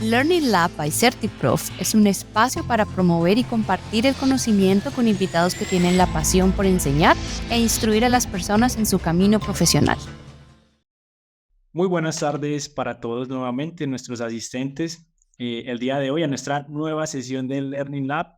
El Learning Lab by CertiProf es un espacio para promover y compartir el conocimiento con invitados que tienen la pasión por enseñar e instruir a las personas en su camino profesional. Muy buenas tardes para todos nuevamente, nuestros asistentes. El día de hoy a nuestra nueva sesión del Learning Lab.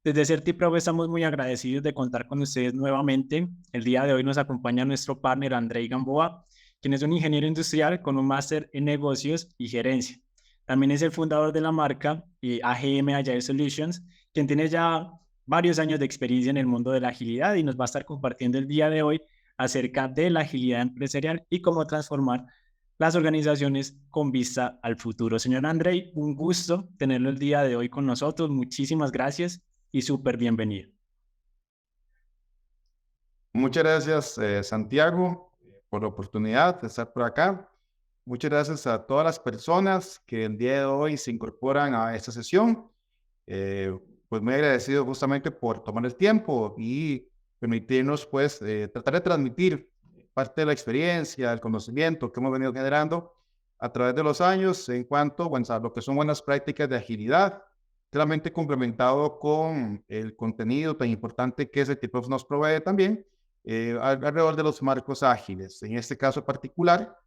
Desde CertiProf estamos muy agradecidos de contar con ustedes nuevamente. El día de hoy nos acompaña nuestro partner Andrei Gamboa, quien es un ingeniero industrial con un máster en negocios y gerencia. También es el fundador de la marca AGM Agile Solutions, quien tiene ya varios años de experiencia en el mundo de la agilidad y nos va a estar compartiendo el día de hoy acerca de la agilidad empresarial y cómo transformar las organizaciones con vista al futuro. Señor Andrei, un gusto tenerlo el día de hoy con nosotros. Muchísimas gracias y súper bienvenido. Muchas gracias, Santiago, por la oportunidad de estar por acá. Muchas gracias a todas las personas que el día de hoy se incorporan a esta sesión. Pues muy agradecido justamente por tomar el tiempo y permitirnos pues tratar de transmitir parte de la experiencia, el conocimiento que hemos venido generando a través de los años en cuanto a lo que son buenas prácticas de agilidad, claramente complementado con el contenido tan importante que CertiProf nos provee también alrededor de los marcos ágiles. En este caso particular,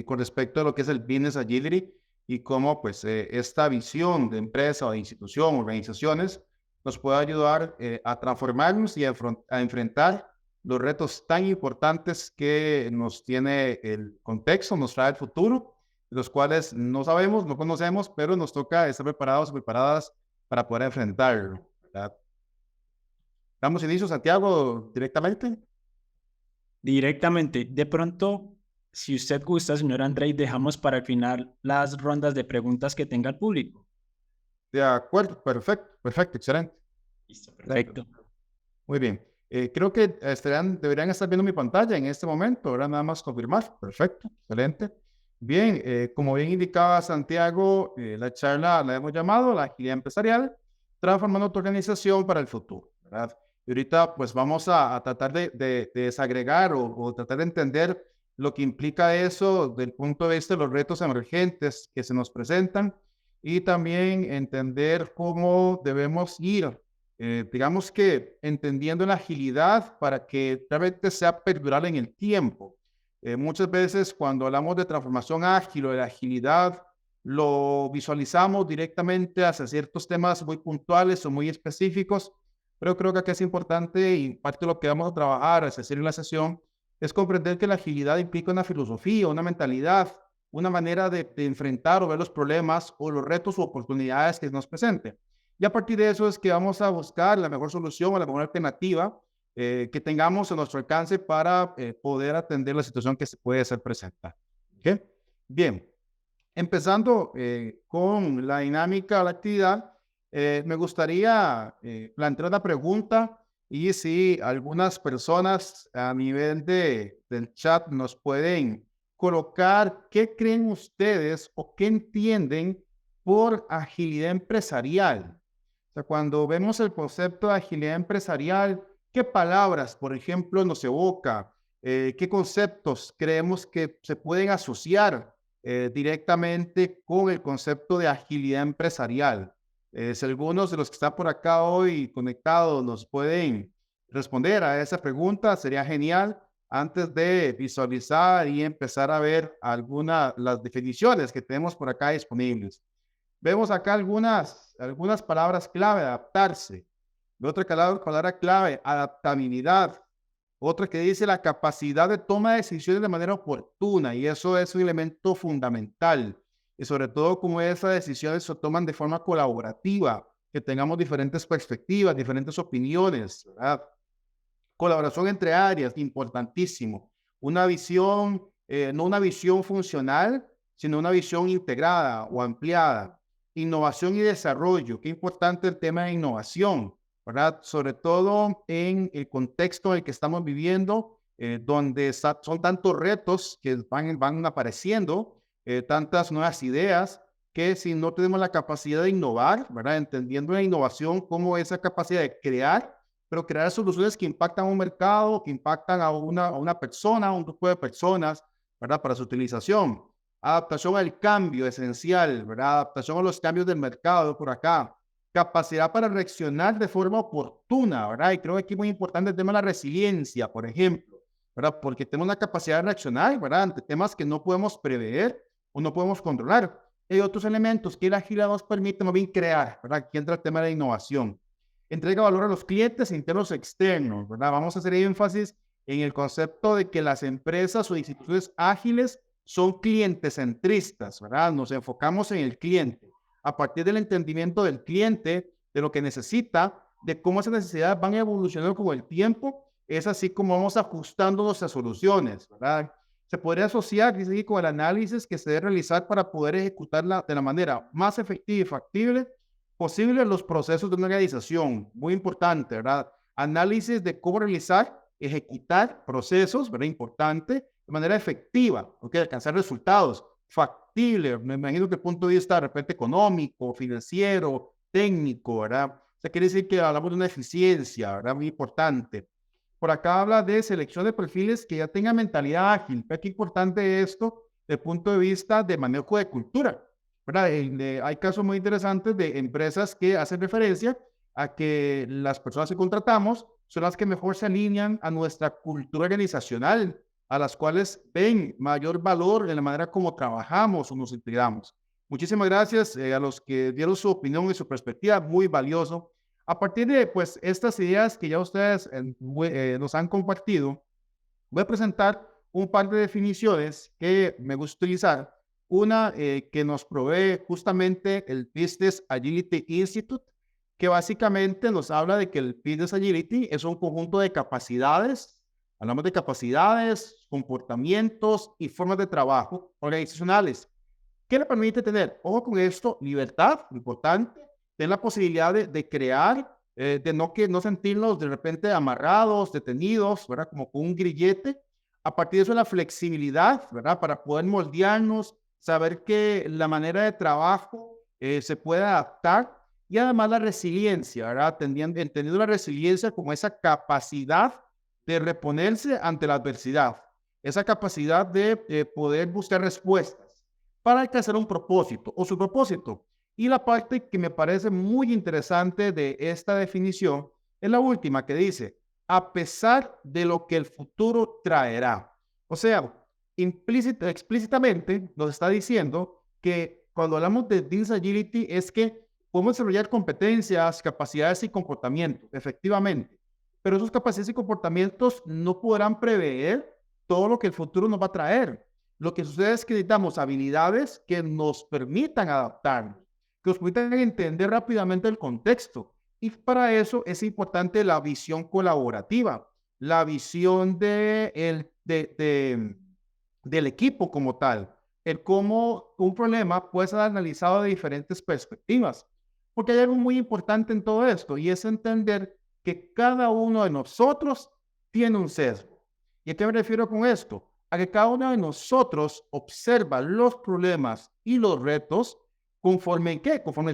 con respecto a lo que es el Business Agility y cómo pues esta visión de empresa o de institución, organizaciones, nos puede ayudar a transformarnos y a enfrentar los retos tan importantes que nos tiene el contexto, nos trae el futuro, los cuales no sabemos, no conocemos, pero nos toca estar preparados o preparadas para poder enfrentarlo, ¿verdad? ¿Damos inicio, Santiago, directamente? Directamente. De pronto, si usted gusta, señor Andrei, dejamos para el final las rondas de preguntas que tenga el público. De acuerdo, perfecto, excelente. Listo, perfecto. Muy bien. Creo que deberían estar viendo mi pantalla en este momento. Ahora nada más confirmar. Perfecto, excelente. Bien, como bien indicaba Santiago, la charla la hemos llamado la agilidad empresarial, transformando tu organización para el futuro, ¿verdad? Y ahorita pues vamos a tratar de desagregar o tratar de entender lo que implica eso del punto de vista de los retos emergentes que se nos presentan y también entender cómo debemos ir digamos que entendiendo la agilidad para que realmente sea perdurable en el tiempo. Muchas veces cuando hablamos de transformación ágil o de agilidad, lo visualizamos directamente hacia ciertos temas muy puntuales o muy específicos, pero creo que aquí es importante y parte de lo que vamos a trabajar, es decir, en la sesión, es comprender que la agilidad implica una filosofía, una mentalidad, una manera de enfrentar o ver los problemas o los retos u oportunidades que nos presenten. Y a partir de eso es que vamos a buscar la mejor solución o la mejor alternativa que tengamos a nuestro alcance para poder atender la situación que se puede ser presentada. ¿Okay? Bien, empezando con la dinámica de la actividad, me gustaría plantear una pregunta y si algunas personas a nivel del chat nos pueden colocar qué creen ustedes o qué entienden por agilidad empresarial. O sea, cuando vemos el concepto de agilidad empresarial, ¿qué palabras, por ejemplo, nos evoca? ¿Qué conceptos creemos que se pueden asociar directamente con el concepto de agilidad empresarial? Si algunos de los que están por acá hoy conectados nos pueden responder a esa pregunta, sería genial antes de visualizar y empezar a ver las definiciones que tenemos por acá disponibles. Vemos acá algunas palabras clave: adaptarse. Otra palabra clave: adaptabilidad. Otra que dice la capacidad de toma de decisiones de manera oportuna, y eso es un elemento fundamental. Y sobre todo como esas decisiones se toman de forma colaborativa, que tengamos diferentes perspectivas, diferentes opiniones, ¿verdad? Colaboración entre áreas, importantísimo. Una visión, no una visión funcional, sino una visión integrada o ampliada. Innovación y desarrollo. Qué importante el tema de innovación, ¿verdad? Sobre todo en el contexto en el que estamos viviendo, donde son tantos retos que van apareciendo, tantas nuevas ideas, que si no tenemos la capacidad de innovar, ¿verdad? Entendiendo la innovación como esa capacidad de crear, pero crear soluciones que impactan a un mercado, que impactan a una persona, a un grupo de personas, ¿verdad? Para su utilización. adaptación al cambio esencial, ¿verdad? Adaptación a los cambios del mercado por acá, capacidad para reaccionar de forma oportuna, ¿verdad? Y creo que aquí es muy importante el tema de la resiliencia, por ejemplo, ¿verdad? Porque tenemos una capacidad de reaccionar, ¿verdad? Ante temas que no podemos prever o no podemos controlar. Hay otros elementos que la agilidad nos permite más bien crear, ¿verdad? Aquí entra el tema de la innovación. Entrega valor a los clientes internos y externos, ¿verdad? Vamos a hacer énfasis en el concepto de que las empresas o instituciones ágiles son clientecentristas, ¿verdad? Nos enfocamos en el cliente. A partir del entendimiento del cliente, de lo que necesita, de cómo esas necesidades van evolucionando con el tiempo, es así como vamos ajustando nuestras soluciones, ¿verdad? Se podría asociar, dice aquí, con el análisis que se debe realizar para poder ejecutarla de la manera más efectiva y factible posible los procesos de una organización. Muy importante, ¿verdad? Análisis de cómo realizar, ejecutar procesos, ¿verdad? Importante, de manera efectiva, ¿ok? Alcanzar resultados factibles. Me imagino que el punto de vista de repente económico, financiero, técnico, ¿verdad? O sea, quiere decir que hablamos de una eficiencia, ¿verdad? Muy importante. Por acá habla de selección de perfiles que ya tengan mentalidad ágil. Pero qué importante esto desde el punto de vista de manejo de cultura, ¿verdad? Hay casos muy interesantes de empresas que hacen referencia a que las personas que contratamos son las que mejor se alinean a nuestra cultura organizacional, a las cuales ven mayor valor en la manera como trabajamos o nos integramos. Muchísimas gracias a los que dieron su opinión y su perspectiva, muy valioso. A partir de pues, estas ideas que ya ustedes nos han compartido, voy a presentar un par de definiciones que me gusta utilizar. Una que nos provee justamente el Business Agility Institute, que básicamente nos habla de que el Business Agility es un conjunto de capacidades, hablamos de capacidades, comportamientos y formas de trabajo organizacionales. ¿Qué le permite tener? Ojo con esto, libertad, importante, tener la posibilidad de crear, de no sentirnos de repente amarrados, detenidos, ¿verdad? Como con un grillete. A partir de eso, la flexibilidad, ¿verdad? Para poder moldearnos, saber que la manera de trabajo se puede adaptar y además la resiliencia, ¿verdad? Entendiendo la resiliencia como esa capacidad de reponerse ante la adversidad, esa capacidad de poder buscar respuestas para alcanzar un propósito o su propósito. Y la parte que me parece muy interesante de esta definición es la última que dice, a pesar de lo que el futuro traerá. O sea, explícitamente nos está diciendo que cuando hablamos de Business Agility es que podemos desarrollar competencias, capacidades y comportamientos, efectivamente, pero esos capacidades y comportamientos no podrán prever todo lo que el futuro nos va a traer. Lo que sucede es que necesitamos habilidades que nos permitan adaptarnos, que nos permitan entender rápidamente el contexto. Y para eso es importante la visión colaborativa, la visión del equipo como tal, el cómo un problema puede ser analizado de diferentes perspectivas. Porque hay algo muy importante en todo esto y es entender que cada uno de nosotros tiene un sesgo. ¿Y a qué me refiero con esto? A que cada uno de nosotros observa los problemas y los retos conforme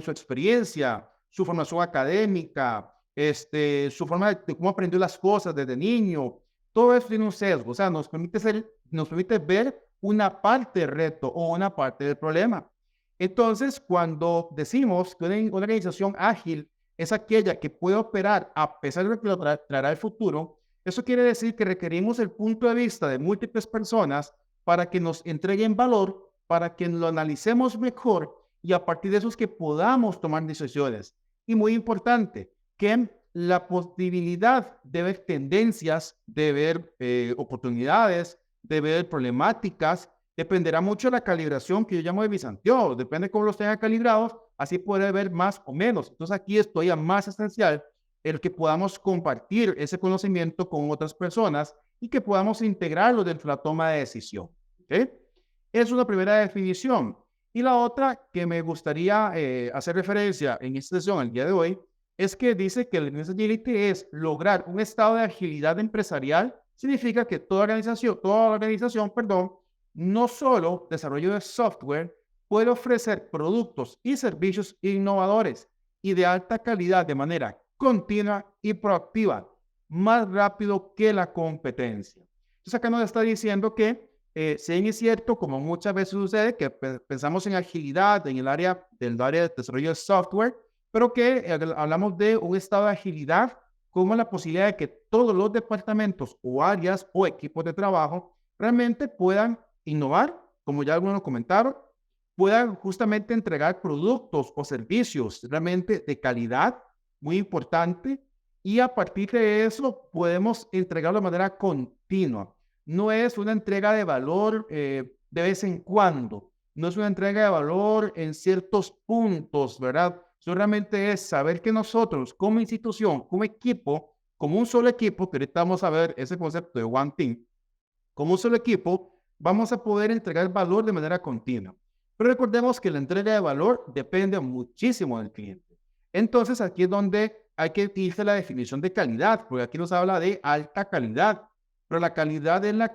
su experiencia, su formación académica, su forma de cómo aprendió las cosas desde niño. Todo eso tiene un sesgo, o sea, nos permite ver una parte del reto o una parte del problema. Entonces, cuando decimos que una organización ágil es aquella que puede operar a pesar de lo que lo traerá el futuro, eso quiere decir que requerimos el punto de vista de múltiples personas para que nos entreguen valor, para que lo analicemos mejor y a partir de eso es que podamos tomar decisiones. Y muy importante, que la posibilidad de ver tendencias, de ver oportunidades, de ver problemáticas, dependerá mucho de la calibración que yo llamo de mis anteojos. Depende de cómo los tenga calibrados, así podré ver más o menos. Entonces aquí es todavía más esencial el que podamos compartir ese conocimiento con otras personas y que podamos integrarlo dentro de la toma de decisión. ¿Okay? Es una primera definición. Y la otra que me gustaría hacer referencia en esta sesión el día de hoy es que dice que el Business Agility es lograr un estado de agilidad empresarial. Significa que toda organización, no solo desarrollo de software, puede ofrecer productos y servicios innovadores y de alta calidad de manera continua y proactiva, más rápido que la competencia. Entonces acá nos está diciendo que si bien es cierto, como muchas veces sucede, que pensamos en agilidad en el área de desarrollo de software, pero que hablamos de un estado de agilidad como la posibilidad de que todos los departamentos o áreas o equipos de trabajo realmente puedan innovar, como ya algunos comentaron, puedan justamente entregar productos o servicios realmente de calidad, muy importante, y a partir de eso podemos entregarlo de manera continua. No es una entrega de valor de vez en cuando, no es una entrega de valor en ciertos puntos, ¿verdad? Eso realmente es saber que nosotros como institución, como equipo, como un solo equipo, que ahorita vamos a ver ese concepto de One Team, como un solo equipo, vamos a poder entregar valor de manera continua. Pero recordemos que la entrega de valor depende muchísimo del cliente. Entonces, aquí es donde hay que irse la definición de calidad, porque aquí nos habla de alta calidad. Pero la calidad es la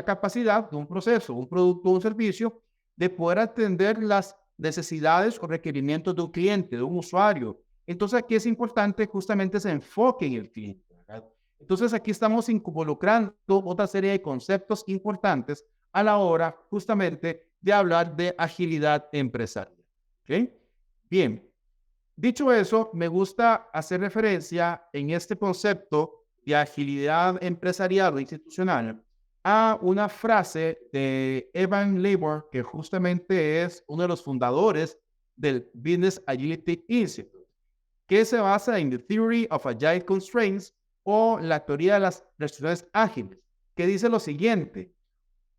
capacidad de un proceso, un producto o un servicio de poder atender las necesidades o requerimientos de un cliente, de un usuario. Entonces, aquí es importante justamente ese enfoque en el cliente, ¿verdad? Entonces, aquí estamos involucrando otra serie de conceptos importantes a la hora justamente de hablar de agilidad empresarial. ¿Okay? Bien, dicho eso, me gusta hacer referencia en este concepto de agilidad empresarial o institucional a una frase de Evan Labor, que justamente es uno de los fundadores del Business Agility Institute, que se basa en The Theory of Agile Constraints o la teoría de las restricciones ágiles, que dice lo siguiente: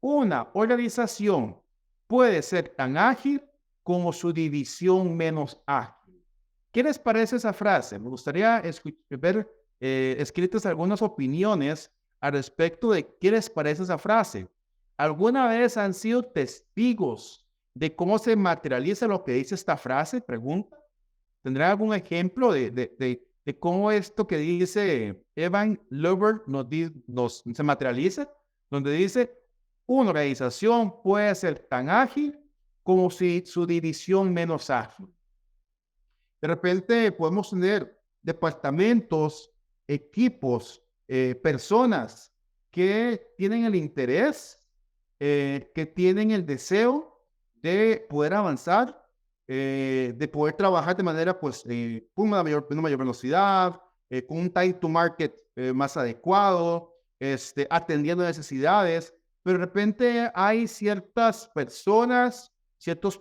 una organización puede ser tan ágil como su división menos ágil. ¿Qué les parece esa frase? Me gustaría ver escritas algunas opiniones al respecto de qué les parece esa frase. ¿Alguna vez han sido testigos de cómo se materializa lo que dice esta frase? Pregunta. ¿Tendrán algún ejemplo de cómo esto que dice Evan Lover se materializa? Donde dice, una organización puede ser tan ágil como si su división menos ágil. De repente podemos tener departamentos, equipos, personas que tienen el interés, que tienen el deseo de poder avanzar, de poder trabajar de manera, pues, con una mayor velocidad, con un time to market más adecuado, atendiendo necesidades, pero de repente hay ciertas personas, ciertos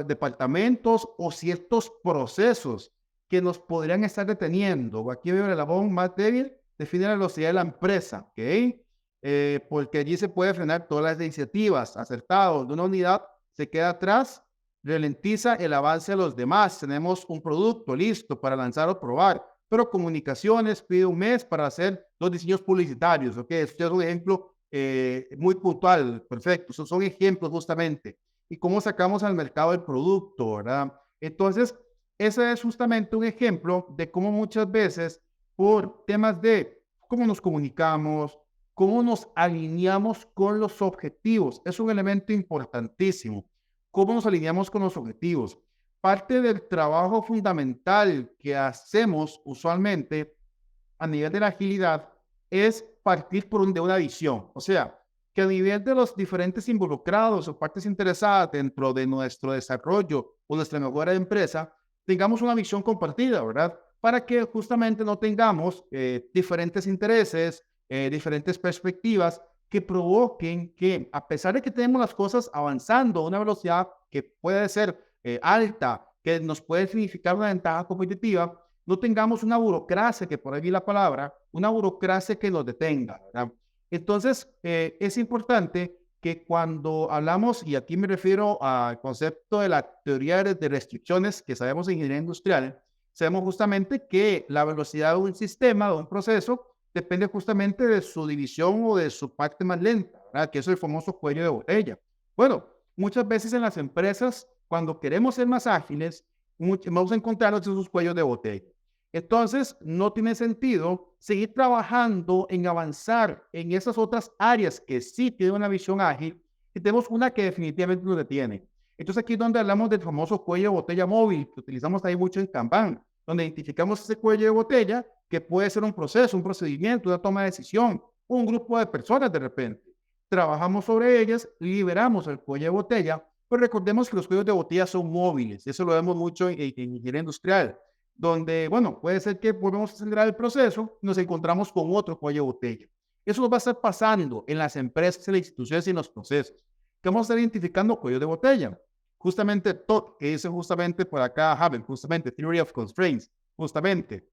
departamentos o ciertos procesos que nos podrían estar deteniendo. Aquí veo el eslabón más débil, define la velocidad de la empresa, ¿ok? Porque allí se puede frenar todas las iniciativas acertadas de una unidad, se queda atrás, ralentiza el avance de los demás. Tenemos un producto listo para lanzar o probar, pero comunicaciones pide un mes para hacer los diseños publicitarios, ¿ok? Este es un ejemplo muy puntual, perfecto. Son ejemplos justamente. Y cómo sacamos al mercado el producto, ¿verdad? Entonces, ese es justamente un ejemplo de cómo muchas veces, por temas de cómo nos comunicamos, cómo nos alineamos con los objetivos, es un elemento importantísimo. ¿Cómo nos alineamos con los objetivos? Parte del trabajo fundamental que hacemos usualmente a nivel de la agilidad es partir de una visión. O sea, que a nivel de los diferentes involucrados o partes interesadas dentro de nuestro desarrollo o nuestra mejora de empresa, tengamos una visión compartida, ¿verdad? Para que justamente no tengamos diferentes intereses, diferentes perspectivas que provoquen que, a pesar de que tenemos las cosas avanzando a una velocidad que puede ser alta, que nos puede significar una ventaja competitiva, no tengamos una burocracia, que por ahí vi la palabra, una burocracia que nos detenga, ¿verdad? Entonces, es importante que cuando hablamos, y aquí me refiero al concepto de la teoría de restricciones que sabemos en ingeniería industrial, sabemos justamente que la velocidad de un sistema, de un proceso, depende justamente de su división o de su parte más lenta, ¿verdad? Que es el famoso cuello de botella. Bueno, muchas veces en las empresas, cuando queremos ser más ágiles, vamos a encontrarnos esos cuellos de botella. Entonces, no tiene sentido seguir trabajando en avanzar en esas otras áreas que sí tienen una visión ágil y tenemos una que definitivamente nos detiene. Entonces, aquí es donde hablamos del famoso cuello de botella móvil, que utilizamos ahí mucho en Kanban, donde identificamos ese cuello de botella que puede ser un proceso, un procedimiento, una toma de decisión, un grupo de personas de repente. trabajamos sobre ellas, liberamos el cuello de botella, pero recordemos que los cuellos de botella son móviles, eso lo vemos mucho en ingeniería industrial, donde, bueno, puede ser que volvemos a acelerar el proceso y nos encontramos con otro cuello de botella. Eso nos va a estar pasando en las empresas, en las instituciones y en los procesos, que vamos a estar identificando cuellos de botella. Justamente TOC, que dice justamente por acá Havel, justamente Theory of Constraints, justamente,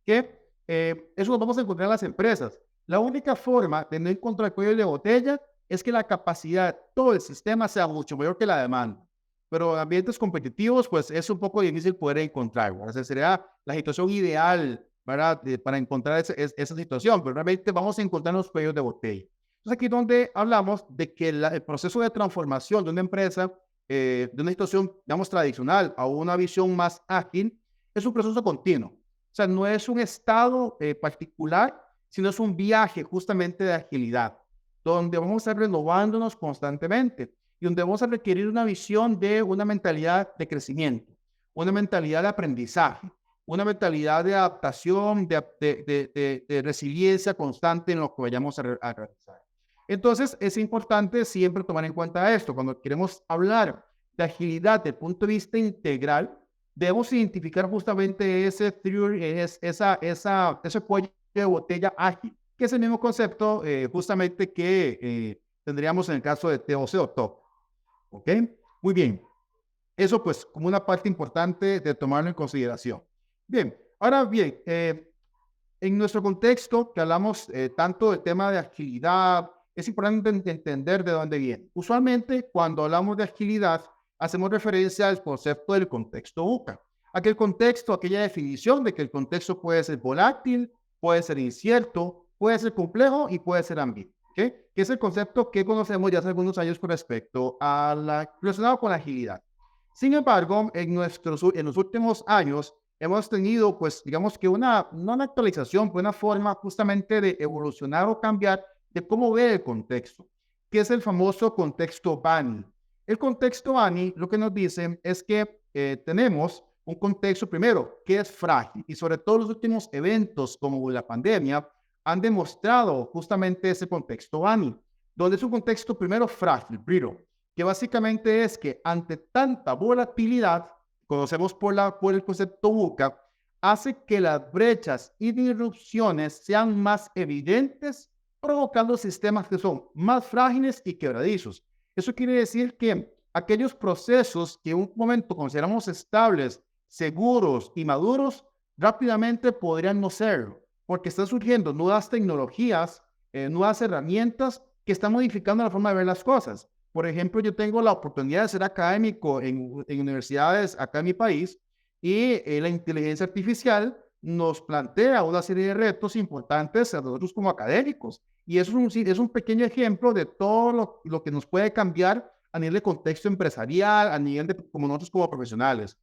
que eso lo vamos a encontrar en las empresas. La única forma de no encontrar cuello de botella es que la capacidad de todo el sistema sea mucho mayor que la demanda. Pero en ambientes competitivos, pues es un poco difícil poder encontrar. O sea, sería la situación ideal, ¿verdad? Para encontrar esa situación, pero realmente vamos a encontrar los cuellos de botella. Entonces aquí es donde hablamos de que el proceso de transformación de una empresa, de una situación, digamos, tradicional a una visión más ágil, es un proceso continuo. O sea, no es un estado particular, sino es un viaje justamente de agilidad, donde vamos a estar renovándonos constantemente y donde vamos a requerir una visión de una mentalidad de crecimiento, una mentalidad de aprendizaje, una mentalidad de adaptación, de resiliencia constante en lo que vayamos a realizar. Entonces, es importante siempre tomar en cuenta esto. Cuando queremos hablar de agilidad desde el punto de vista integral, debemos identificar justamente ese cuello de botella ágil, que es el mismo concepto justamente que tendríamos en el caso de TOC o TOC. ¿Ok? Muy bien. Eso pues como una parte importante de tomarlo en consideración. Bien, ahora bien, en nuestro contexto que hablamos tanto del tema de agilidad, es importante entender de dónde viene. Usualmente cuando hablamos de agilidad, hacemos referencia al concepto del contexto VUCA. Aquel contexto, aquella definición de que el contexto puede ser volátil, puede ser incierto, puede ser complejo y puede ser ambiguo. ¿Okay? Que es el concepto que conocemos ya hace algunos años con respecto a relacionado con la agilidad. Sin embargo, en los últimos años hemos tenido, pues, digamos que no una actualización, pero una forma justamente de evolucionar o cambiar de cómo ve el contexto, que es el famoso contexto BANI. El contexto BANI lo que nos dice es que tenemos un contexto primero que es frágil y sobre todo los últimos eventos como la pandemia han demostrado justamente ese contexto BANI, donde es un contexto primero frágil, brittle, que básicamente es que ante tanta volatilidad, conocemos por el concepto VUCA, hace que las brechas y disrupciones sean más evidentes, provocando sistemas que son más frágiles y quebradizos. Eso quiere decir que aquellos procesos que en un momento consideramos estables, seguros y maduros, rápidamente podrían no serlo, porque están surgiendo nuevas tecnologías, nuevas herramientas que están modificando la forma de ver las cosas. Por ejemplo, yo tengo la oportunidad de ser académico en universidades acá en mi país y la inteligencia artificial nos plantea una serie de retos importantes a nosotros como académicos. Y eso es un pequeño ejemplo de todo lo que nos puede cambiar a nivel de contexto empresarial, a nivel de como nosotros como profesionales.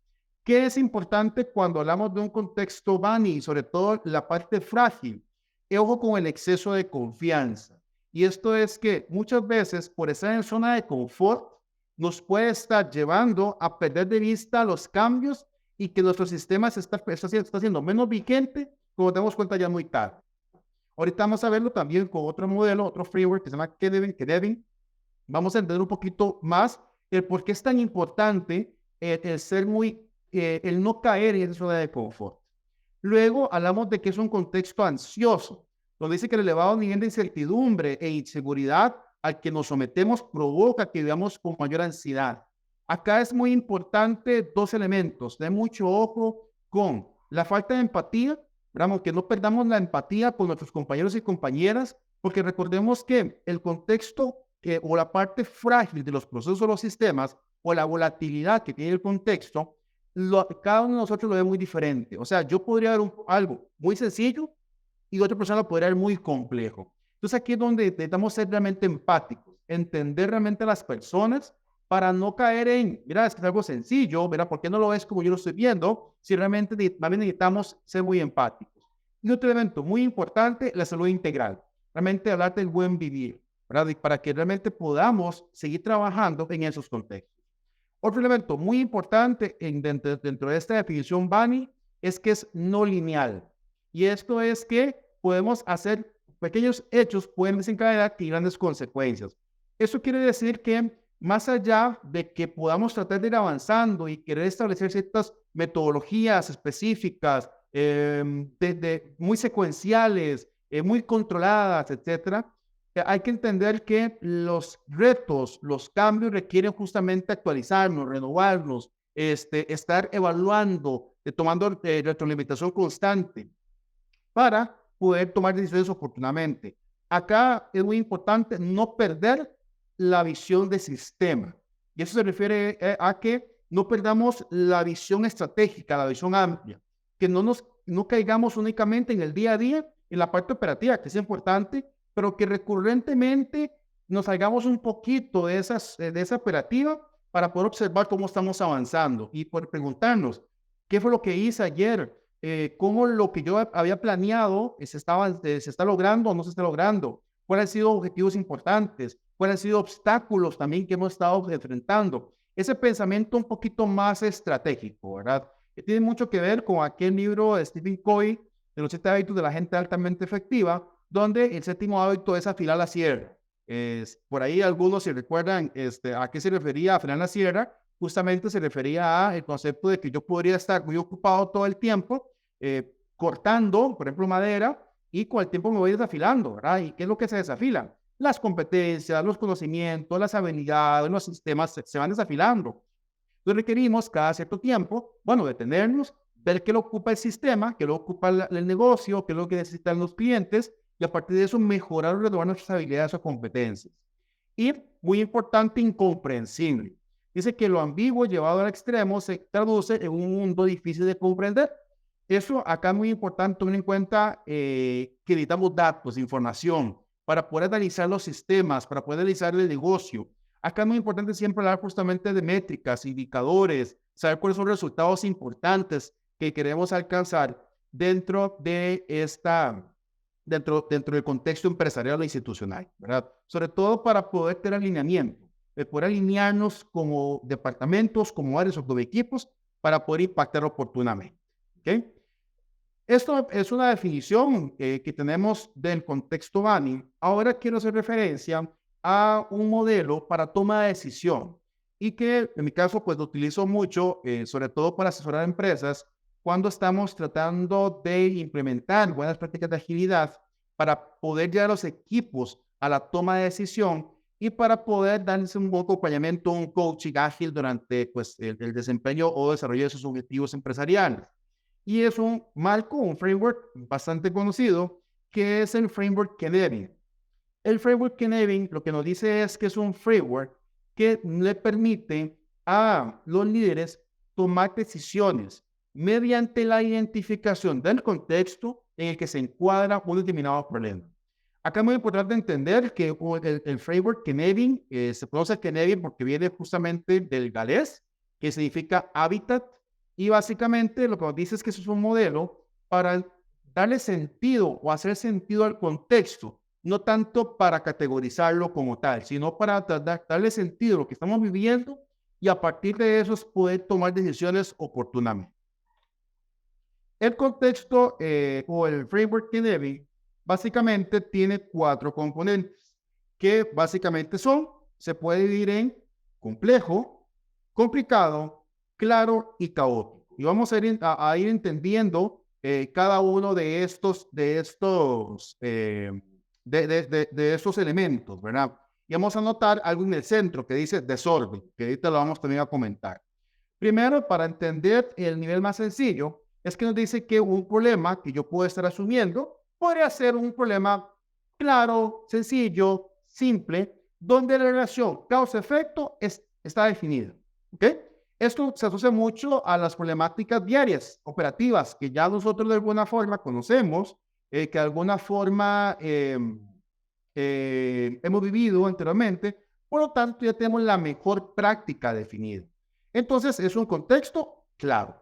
¿Qué es importante cuando hablamos de un contexto BANI, sobre todo la parte frágil? Ojo con el exceso de confianza. Y esto es que muchas veces por estar en zona de confort nos puede estar llevando a perder de vista los cambios y que nuestro sistema está siendo menos vigente, como nos damos cuenta ya muy tarde. Ahorita vamos a verlo también con otro modelo, otro framework que se llama Knevin. Vamos a entender un poquito más el por qué es tan importante el no caer en esa zona de confort. Luego hablamos de que es un contexto ansioso, donde dice que el elevado nivel de incertidumbre e inseguridad al que nos sometemos provoca que vivamos con mayor ansiedad. Acá es muy importante dos elementos. Ten mucho ojo con la falta de empatía, ¿verdad? Que no perdamos la empatía con nuestros compañeros y compañeras, porque recordemos que el contexto o la parte frágil de los procesos o los sistemas o la volatilidad que tiene el contexto, cada uno de nosotros lo ve muy diferente. O sea, yo podría ver algo muy sencillo y otra persona lo podría ver muy complejo. Entonces aquí es donde necesitamos ser realmente empáticos, entender realmente a las personas para no caer en, mira, es que es algo sencillo, ¿verdad? ¿Por qué no lo ves como yo lo estoy viendo? Si realmente también necesitamos ser muy empáticos. Y otro elemento muy importante, la salud integral. Realmente hablar del buen vivir, ¿verdad? Y para que realmente podamos seguir trabajando en esos contextos. Otro elemento muy importante dentro de esta definición BANI es que es no lineal. Y esto es que podemos hacer pequeños hechos pueden desencadenar grandes consecuencias. Eso quiere decir que más allá de que podamos tratar de ir avanzando y querer establecer ciertas metodologías específicas, muy secuenciales, muy controladas, etcétera, hay que entender que los retos, los cambios requieren justamente actualizarnos, renovarnos, estar evaluando, tomando retroalimentación constante para poder tomar decisiones oportunamente. Acá es muy importante no perder la visión de sistema. Y eso se refiere a que no perdamos la visión estratégica, la visión amplia, que no caigamos únicamente en el día a día, en la parte operativa, que es importante, pero que recurrentemente nos salgamos un poquito de esa operativa para poder observar cómo estamos avanzando y por preguntarnos, ¿qué fue lo que hice ayer? ¿Cómo lo que yo había planeado se está logrando o no se está logrando? ¿Cuáles han sido objetivos importantes? ¿Cuáles han sido obstáculos también que hemos estado enfrentando? Ese pensamiento un poquito más estratégico, ¿verdad? Que tiene mucho que ver con aquel libro de Stephen Covey, de los 7 hábitos de la gente altamente efectiva, donde el 7º hábito es afilar la sierra. Por ahí algunos se recuerdan a qué se refería afilar la sierra. Justamente se refería al concepto de que yo podría estar muy ocupado todo el tiempo, cortando, por ejemplo, madera, y con el tiempo me voy desafilando, ¿verdad? ¿Y qué es lo que se desafila? Las competencias, los conocimientos, las habilidades, los sistemas se van desafilando. Entonces requerimos cada cierto tiempo, detenernos, ver qué lo ocupa el sistema, qué lo ocupa el negocio, qué es lo que necesitan los clientes, y a partir de eso mejorar o renovar nuestras habilidades o competencias. Y, muy importante, incomprensible. Dice que lo ambiguo llevado al extremo se traduce en un mundo difícil de comprender. Eso acá es muy importante tener en cuenta que necesitamos datos, información, para poder analizar los sistemas, para poder analizar el negocio. Acá es muy importante siempre hablar justamente de métricas, indicadores, saber cuáles son los resultados importantes que queremos alcanzar dentro de dentro del contexto empresarial o institucional, ¿verdad? Sobre todo para poder tener alineamiento, poder alinearnos como departamentos, como áreas o como equipos para poder impactar oportunamente, ¿ok? Esto es una definición que tenemos del contexto Banning. Ahora quiero hacer referencia a un modelo para toma de decisión y que en mi caso pues lo utilizo mucho, sobre todo para asesorar a empresas cuando estamos tratando de implementar buenas prácticas de agilidad para poder llevar a los equipos a la toma de decisión y para poder darles un buen acompañamiento, un coaching ágil durante pues, el desempeño o desarrollo de sus objetivos empresariales. Y es un marco, un framework bastante conocido, que es el framework Knevin. El framework Knevin lo que nos dice es que es un framework que le permite a los líderes tomar decisiones mediante la identificación del contexto en el que se encuadra un determinado problema. Acá es muy importante entender que el framework Knevin se conoce Knevin porque viene justamente del galés, que significa hábitat, y básicamente lo que nos dice es que eso es un modelo para darle sentido o hacer sentido al contexto, no tanto para categorizarlo como tal, sino para darle sentido a lo que estamos viviendo y a partir de eso poder tomar decisiones oportunamente. El contexto o el framework Knevin básicamente tiene 4 componentes que básicamente se puede dividir en complejo, complicado, claro y caótico. Y vamos a ir entendiendo cada uno de estos elementos, ¿verdad? Y vamos a notar algo en el centro que dice desorden, que ahorita lo vamos también a comentar. Primero, para entender el nivel más sencillo, es que nos dice que un problema que yo puedo estar asumiendo podría ser un problema claro, sencillo, simple, donde la relación causa-efecto está definida. ¿Ok? Esto se asocia mucho a las problemáticas diarias, operativas, que ya nosotros de alguna forma conocemos, que de alguna forma hemos vivido anteriormente, por lo tanto ya tenemos la mejor práctica definida. Entonces es un contexto claro.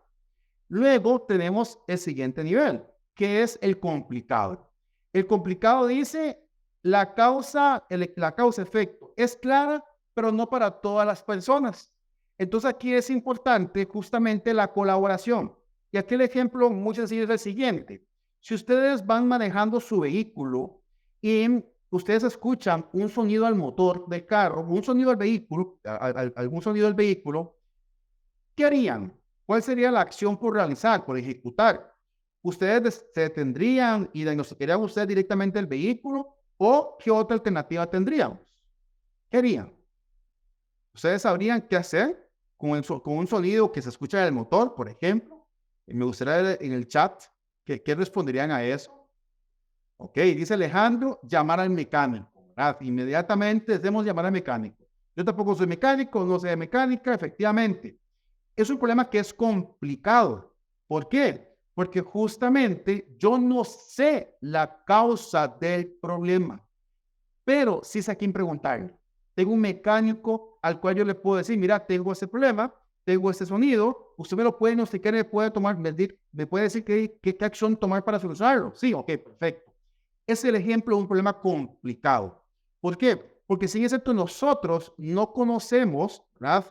Luego tenemos el siguiente nivel, que es el complicado. El complicado dice la causa-efecto es clara, pero no para todas las personas. Entonces aquí es importante justamente la colaboración. Y aquí el ejemplo muy sencillo es el siguiente. Si ustedes van manejando su vehículo y ustedes escuchan un sonido al motor del carro, un sonido al vehículo, algún sonido del vehículo, ¿qué harían? ¿Cuál sería la acción por realizar, por ejecutar? ¿Ustedes se detendrían y diagnosticarían ustedes directamente el vehículo o qué otra alternativa tendríamos? ¿Qué harían? ¿Ustedes sabrían qué hacer con un sonido que se escucha del motor, por ejemplo? Me gustaría ver en el chat qué responderían a eso. Ok, dice Alejandro, llamar al mecánico, ¿verdad? Inmediatamente debemos llamar al mecánico. Yo tampoco soy mecánico, no sé de mecánica, efectivamente. Es un problema que es complicado. ¿Por qué? Porque justamente yo no sé la causa del problema, pero sí sé a quién preguntarle. Tengo un mecánico al cual yo le puedo decir, mira, tengo este problema, tengo este sonido, usted me lo puede diagnosticar y me puede decir qué acción tomar para solucionarlo. Sí, ok, perfecto. Es el ejemplo de un problema complicado. ¿Por qué? Porque sin excepto nosotros no conocemos, ¿verdad?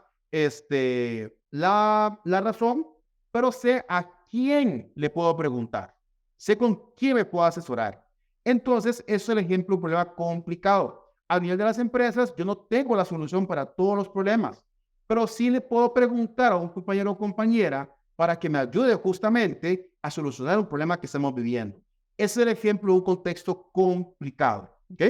La razón, pero sé a quién le puedo preguntar. Sé con quién me puedo asesorar. Entonces, eso es el ejemplo de un problema complicado. A nivel de las empresas, yo no tengo la solución para todos los problemas, pero sí le puedo preguntar a un compañero o compañera para que me ayude justamente a solucionar un problema que estamos viviendo. Ese es el ejemplo de un contexto complicado. ¿Ok?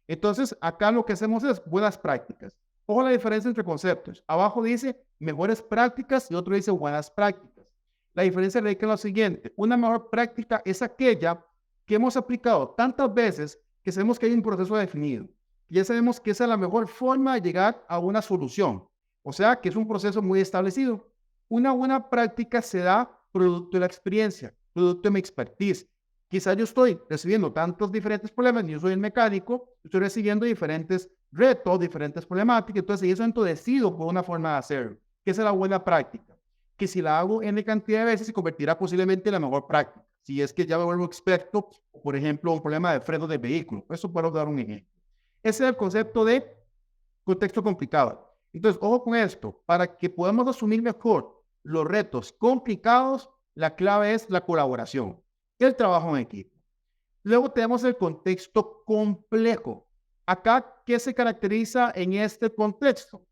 Entonces, acá lo que hacemos es buenas prácticas. Ojo la diferencia entre conceptos. Abajo dice mejores prácticas y otro dice buenas prácticas. La diferencia radica en lo siguiente. Una mejor práctica es aquella que hemos aplicado tantas veces que sabemos que hay un proceso definido. Ya sabemos que esa es la mejor forma de llegar a una solución. O sea, que es un proceso muy establecido. Una buena práctica se da producto de la experiencia, producto de mi expertise. Quizás yo estoy recibiendo tantos diferentes problemas, yo soy el mecánico, estoy recibiendo diferentes retos, diferentes problemáticas, entonces en ese momento decido por una forma de hacerlo, que esa es la buena práctica, que si la hago N cantidad de veces se convertirá posiblemente en la mejor práctica, si es que ya me vuelvo experto, por ejemplo, un problema de freno de vehículo, eso puedo dar un ejemplo. Ese es el concepto de contexto complicado. Entonces, ojo con esto, para que podamos asumir mejor los retos complicados, la clave es la colaboración, el trabajo en equipo. Luego tenemos el contexto complejo. Acá, ¿qué se caracteriza en este contexto?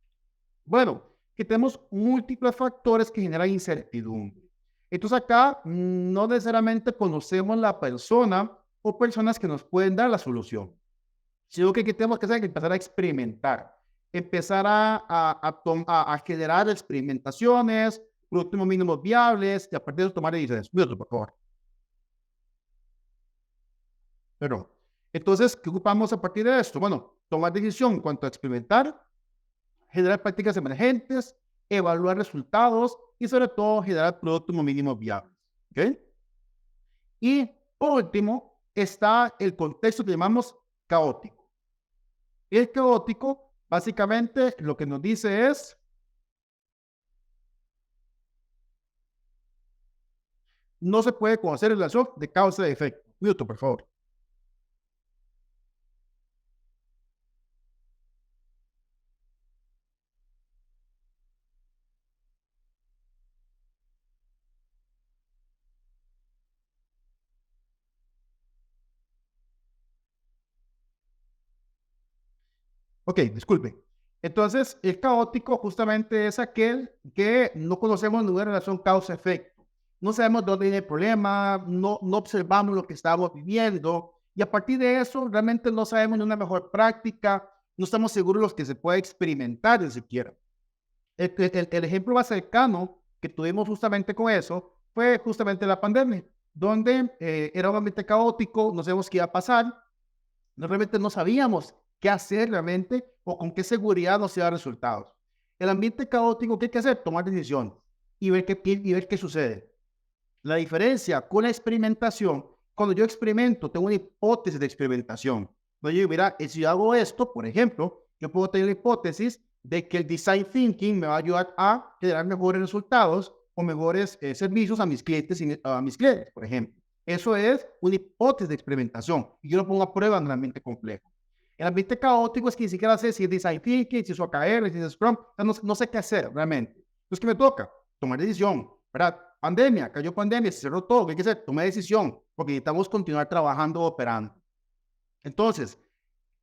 Bueno, que tenemos múltiples factores que generan incertidumbre. Entonces acá no necesariamente conocemos la persona o personas que nos pueden dar la solución, sino que tenemos que hacer es empezar a experimentar, empezar a generar experimentaciones, productos mínimos viables y a partir de eso tomar decisiones. Minuto, por favor. Pero, entonces, ¿qué ocupamos a partir de esto? Bueno, tomar decisión en cuanto a experimentar, generar prácticas emergentes, evaluar resultados y sobre todo generar productos mínimos viables. ¿Ok? Y por último está el contexto que llamamos caótico. El caótico básicamente lo que nos dice es no se puede conocer relación de causa y efecto. Minuto, por favor. Ok, disculpe. Entonces, el caótico justamente es aquel que no conocemos ninguna relación causa-efecto. No sabemos dónde viene el problema, no observamos lo que estamos viviendo y a partir de eso realmente no sabemos ni una mejor práctica, no estamos seguros de lo que se puede experimentar ni siquiera. El ejemplo más cercano que tuvimos justamente con eso fue justamente la pandemia, donde era un ambiente caótico, no sabemos qué iba a pasar, realmente no sabíamos qué hacer realmente o con qué seguridad nos iba a dar resultados. El ambiente caótico, ¿qué hay que hacer? Tomar decisiones y ver qué sucede. La diferencia con la experimentación, cuando yo experimento, tengo una hipótesis de experimentación. Cuando yo digo, mira, si yo hago esto, por ejemplo, yo puedo tener la hipótesis de que el design thinking me va a ayudar a generar mejores resultados o mejores servicios a mis clientes, por ejemplo. Eso es una hipótesis de experimentación y yo lo pongo a prueba en un ambiente complejo. El ambiente caótico es que ni siquiera sé si es design thinking, si es OKR, si es Scrum, no sé qué hacer realmente. Entonces, ¿qué me toca? Tomar decisión, ¿verdad? Pandemia, cayó pandemia, se cerró todo, ¿qué hay que hacer? Tomar decisión, porque necesitamos continuar trabajando, operando. Entonces,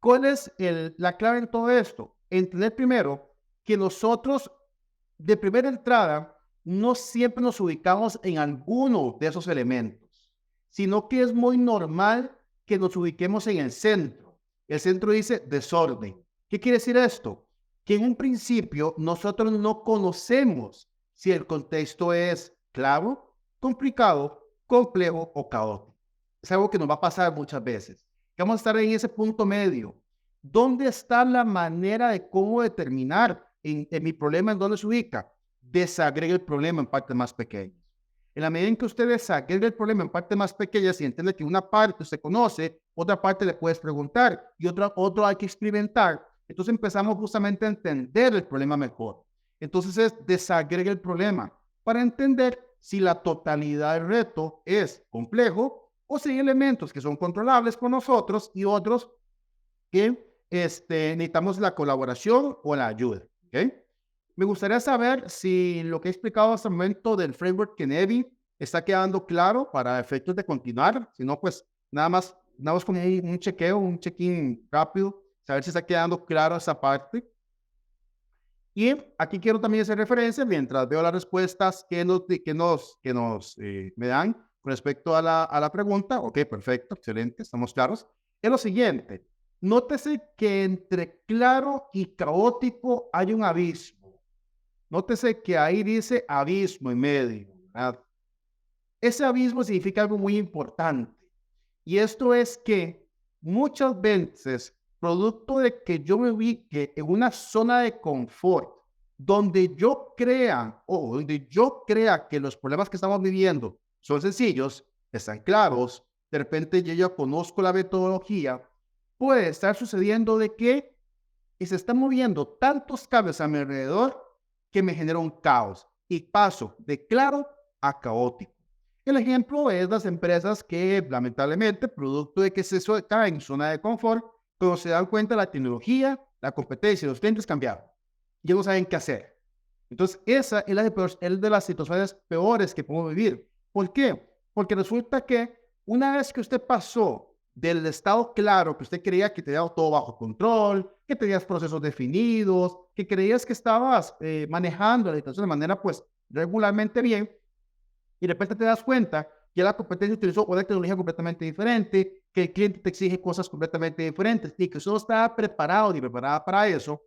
¿cuál es la clave en todo esto? Entender primero que nosotros, de primera entrada, no siempre nos ubicamos en alguno de esos elementos, sino que es muy normal que nos ubiquemos en el centro. El centro dice desorden. ¿Qué quiere decir esto? Que en un principio nosotros no conocemos si el contexto es claro, complicado, complejo o caótico. Es algo que nos va a pasar muchas veces. Vamos a estar en ese punto medio. ¿Dónde está la manera de cómo determinar en mi problema en dónde se ubica? Desagregue el problema en partes más pequeñas. En la medida en que usted desagregue el problema en partes más pequeñas y entiende que una parte usted conoce, otra parte le puedes preguntar y otro hay que experimentar, entonces empezamos justamente a entender el problema mejor. Entonces es desagregue el problema para entender si la totalidad del reto es complejo o si hay elementos que son controlables con nosotros y otros que necesitamos la colaboración o la ayuda. ¿Okay? Me gustaría saber si lo que he explicado hasta el momento del framework Kennedy está quedando claro para efectos de continuar. Si no, pues nada más con un chequeo, un check-in rápido, saber si está quedando claro esa parte. Y aquí quiero también hacer referencia, mientras veo las respuestas que me dan con respecto a la pregunta. Ok, perfecto, excelente, estamos claros. Es lo siguiente, nótese que entre claro y caótico hay un abismo. Nótese que ahí dice abismo en medio, ¿verdad? Ese abismo significa algo muy importante. Y esto es que muchas veces, producto de que yo me ubique en una zona de confort, donde yo crea que los problemas que estamos viviendo son sencillos, están claros, de repente yo ya conozco la metodología, puede estar sucediendo de que se están moviendo tantos cambios a mi alrededor que me genera un caos y paso de claro a caótico. El ejemplo es las empresas que lamentablemente, producto de que se caen en zona de confort, cuando se dan cuenta la tecnología, la competencia y los clientes cambiaron. Ya no saben qué hacer. Entonces, esa es de las situaciones peores que podemos vivir. ¿Por qué? Porque resulta que una vez que usted pasó del estado claro, que usted creía que tenía todo bajo control, que tenías procesos definidos, que creías que estabas manejando la situación de manera pues regularmente bien, y de repente te das cuenta que la competencia utilizó una tecnología completamente diferente, que el cliente te exige cosas completamente diferentes y que usted no estaba preparado ni preparada para eso,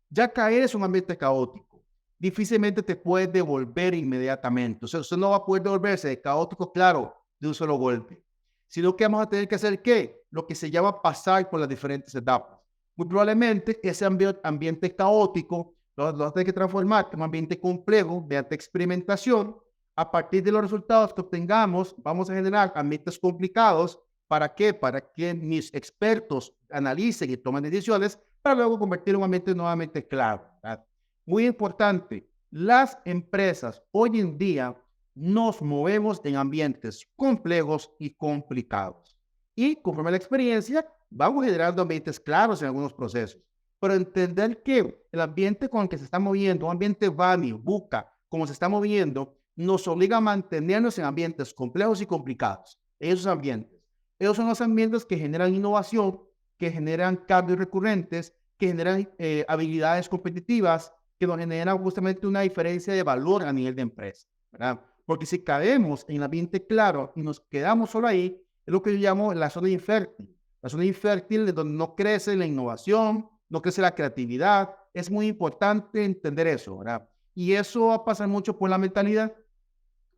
ya caer es un ambiente caótico. Difícilmente te puedes devolver inmediatamente. O sea, usted no va a poder devolverse de caótico, claro, de un solo golpe. Sino que vamos a tener que hacer, ¿qué? Lo que se llama pasar por las diferentes etapas. Muy probablemente ese ambiente caótico lo vas a tener que transformar en un ambiente complejo mediante experimentación. A partir de los resultados que obtengamos, vamos a generar ambientes complicados. ¿Para qué? Para que mis expertos analicen y tomen decisiones para luego convertir un ambiente nuevamente claro, ¿verdad? Muy importante, las empresas hoy en día nos movemos en ambientes complejos y complicados. Y conforme a la experiencia, vamos generando ambientes claros en algunos procesos. Pero entender que el ambiente con el que se está moviendo, un ambiente VANI, VUCA, como se está moviendo, nos obliga a mantenernos en ambientes complejos y complicados. Esos son los ambientes que generan innovación, que generan cambios recurrentes, que generan habilidades competitivas, que nos generan justamente una diferencia de valor a nivel de empresa, ¿verdad? Porque si caemos en el ambiente claro y nos quedamos solo ahí, es lo que yo llamo la zona infértil. La zona infértil es donde no crece la innovación, no crece la creatividad. Es muy importante entender eso, ¿verdad? Y eso va a pasar mucho por la mentalidad,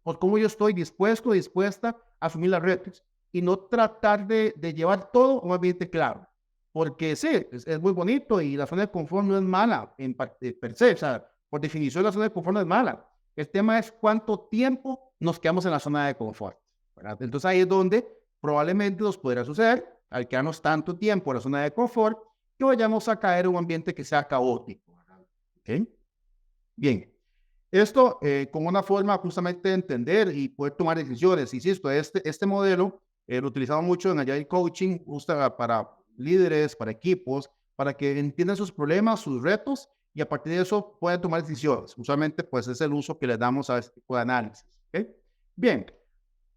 por cómo yo estoy dispuesta a asumir las retos y no tratar de llevar todo a un ambiente claro. Porque sí, es muy bonito y la zona de confort no es mala per se, o sea, por definición la zona de confort no es mala. El tema es cuánto tiempo nos quedamos en la zona de confort, ¿verdad? Entonces ahí es donde probablemente nos podrá suceder, al quedarnos tanto tiempo en la zona de confort, que vayamos a caer en un ambiente que sea caótico, ¿verdad? ¿Okay? Bien. Esto como una forma justamente de entender y poder tomar decisiones. Insisto, este modelo lo utilizamos mucho en Agile Coaching, justo para líderes, para equipos, para que entiendan sus problemas, sus retos y a partir de eso puedan tomar decisiones. Usualmente pues es el uso que le damos a este tipo de análisis. ¿Okay? Bien,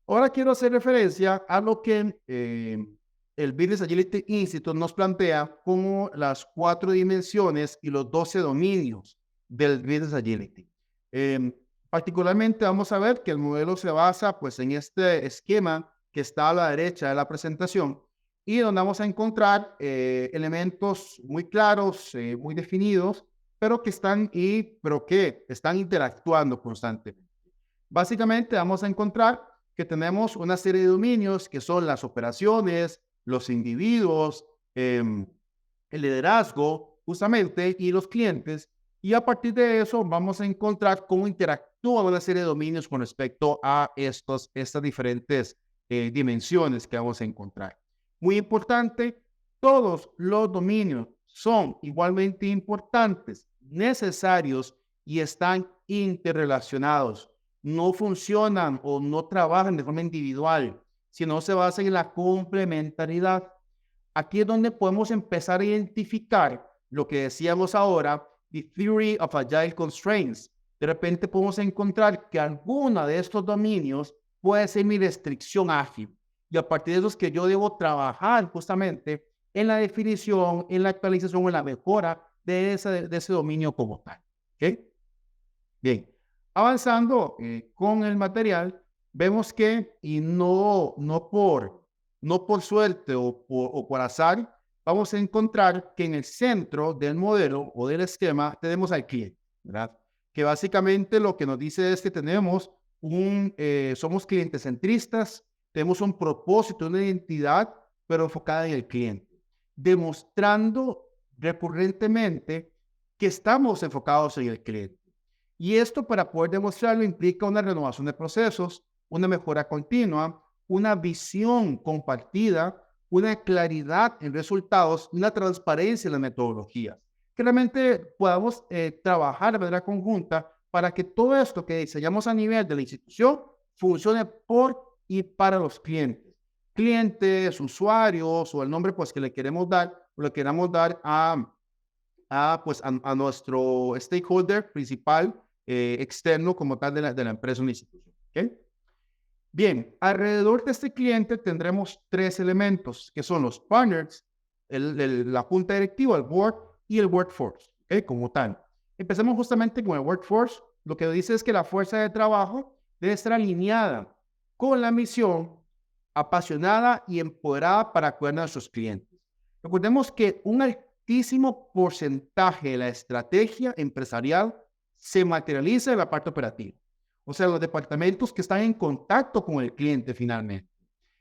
ahora quiero hacer referencia a lo que el Business Agility Institute nos plantea como las 4 dimensiones y los 12 dominios del Business Agility. Particularmente vamos a ver que el modelo se basa pues en este esquema que está a la derecha de la presentación y donde vamos a encontrar elementos muy claros, muy definidos, pero que están interactuando constantemente. Básicamente vamos a encontrar que tenemos una serie de dominios que son las operaciones, los individuos, el liderazgo, justamente, y los clientes. Y a partir de eso vamos a encontrar cómo interactúan una serie de dominios con respecto a estas diferentes dimensiones que vamos a encontrar. Muy importante, todos los dominios son igualmente importantes, necesarios y están interrelacionados. No funcionan o no trabajan de forma individual, sino se basan en la complementariedad. Aquí es donde podemos empezar a identificar lo que decíamos ahora, the theory of agile constraints. De repente podemos encontrar que alguna de estos dominios puede ser mi restricción ágil. Y a partir de eso es que yo debo trabajar justamente en la definición, en la actualización o en la mejora de ese dominio como tal. ¿Ok? Bien, avanzando con el material, vemos que, y no por suerte o por azar, vamos a encontrar que en el centro del modelo o del esquema tenemos al cliente, ¿verdad? Que básicamente lo que nos dice es que somos clientes centristas, tenemos un propósito, una identidad, pero enfocada en el cliente, demostrando recurrentemente que estamos enfocados en el cliente. Y esto, para poder demostrarlo, implica una renovación de procesos, una mejora continua, una visión compartida, una claridad en resultados, una transparencia en las metodologías. Que realmente podamos trabajar de manera conjunta para que todo esto que diseñamos a nivel de la institución funcione por y para los clientes, usuarios o el nombre pues que le queremos dar a nuestro stakeholder principal externo como tal de la empresa o la institución. ¿Okay? Bien, alrededor de este cliente tendremos 3 elementos que son los partners, la junta directiva, el board y el workforce, ¿okay? Como tal. Empecemos justamente con el workforce. Lo que dice es que la fuerza de trabajo debe estar alineada con la misión, apasionada y empoderada para cuidar a nuestros clientes. Recordemos que un altísimo porcentaje de la estrategia empresarial se materializa en la parte operativa. O sea, los departamentos que están en contacto con el cliente finalmente.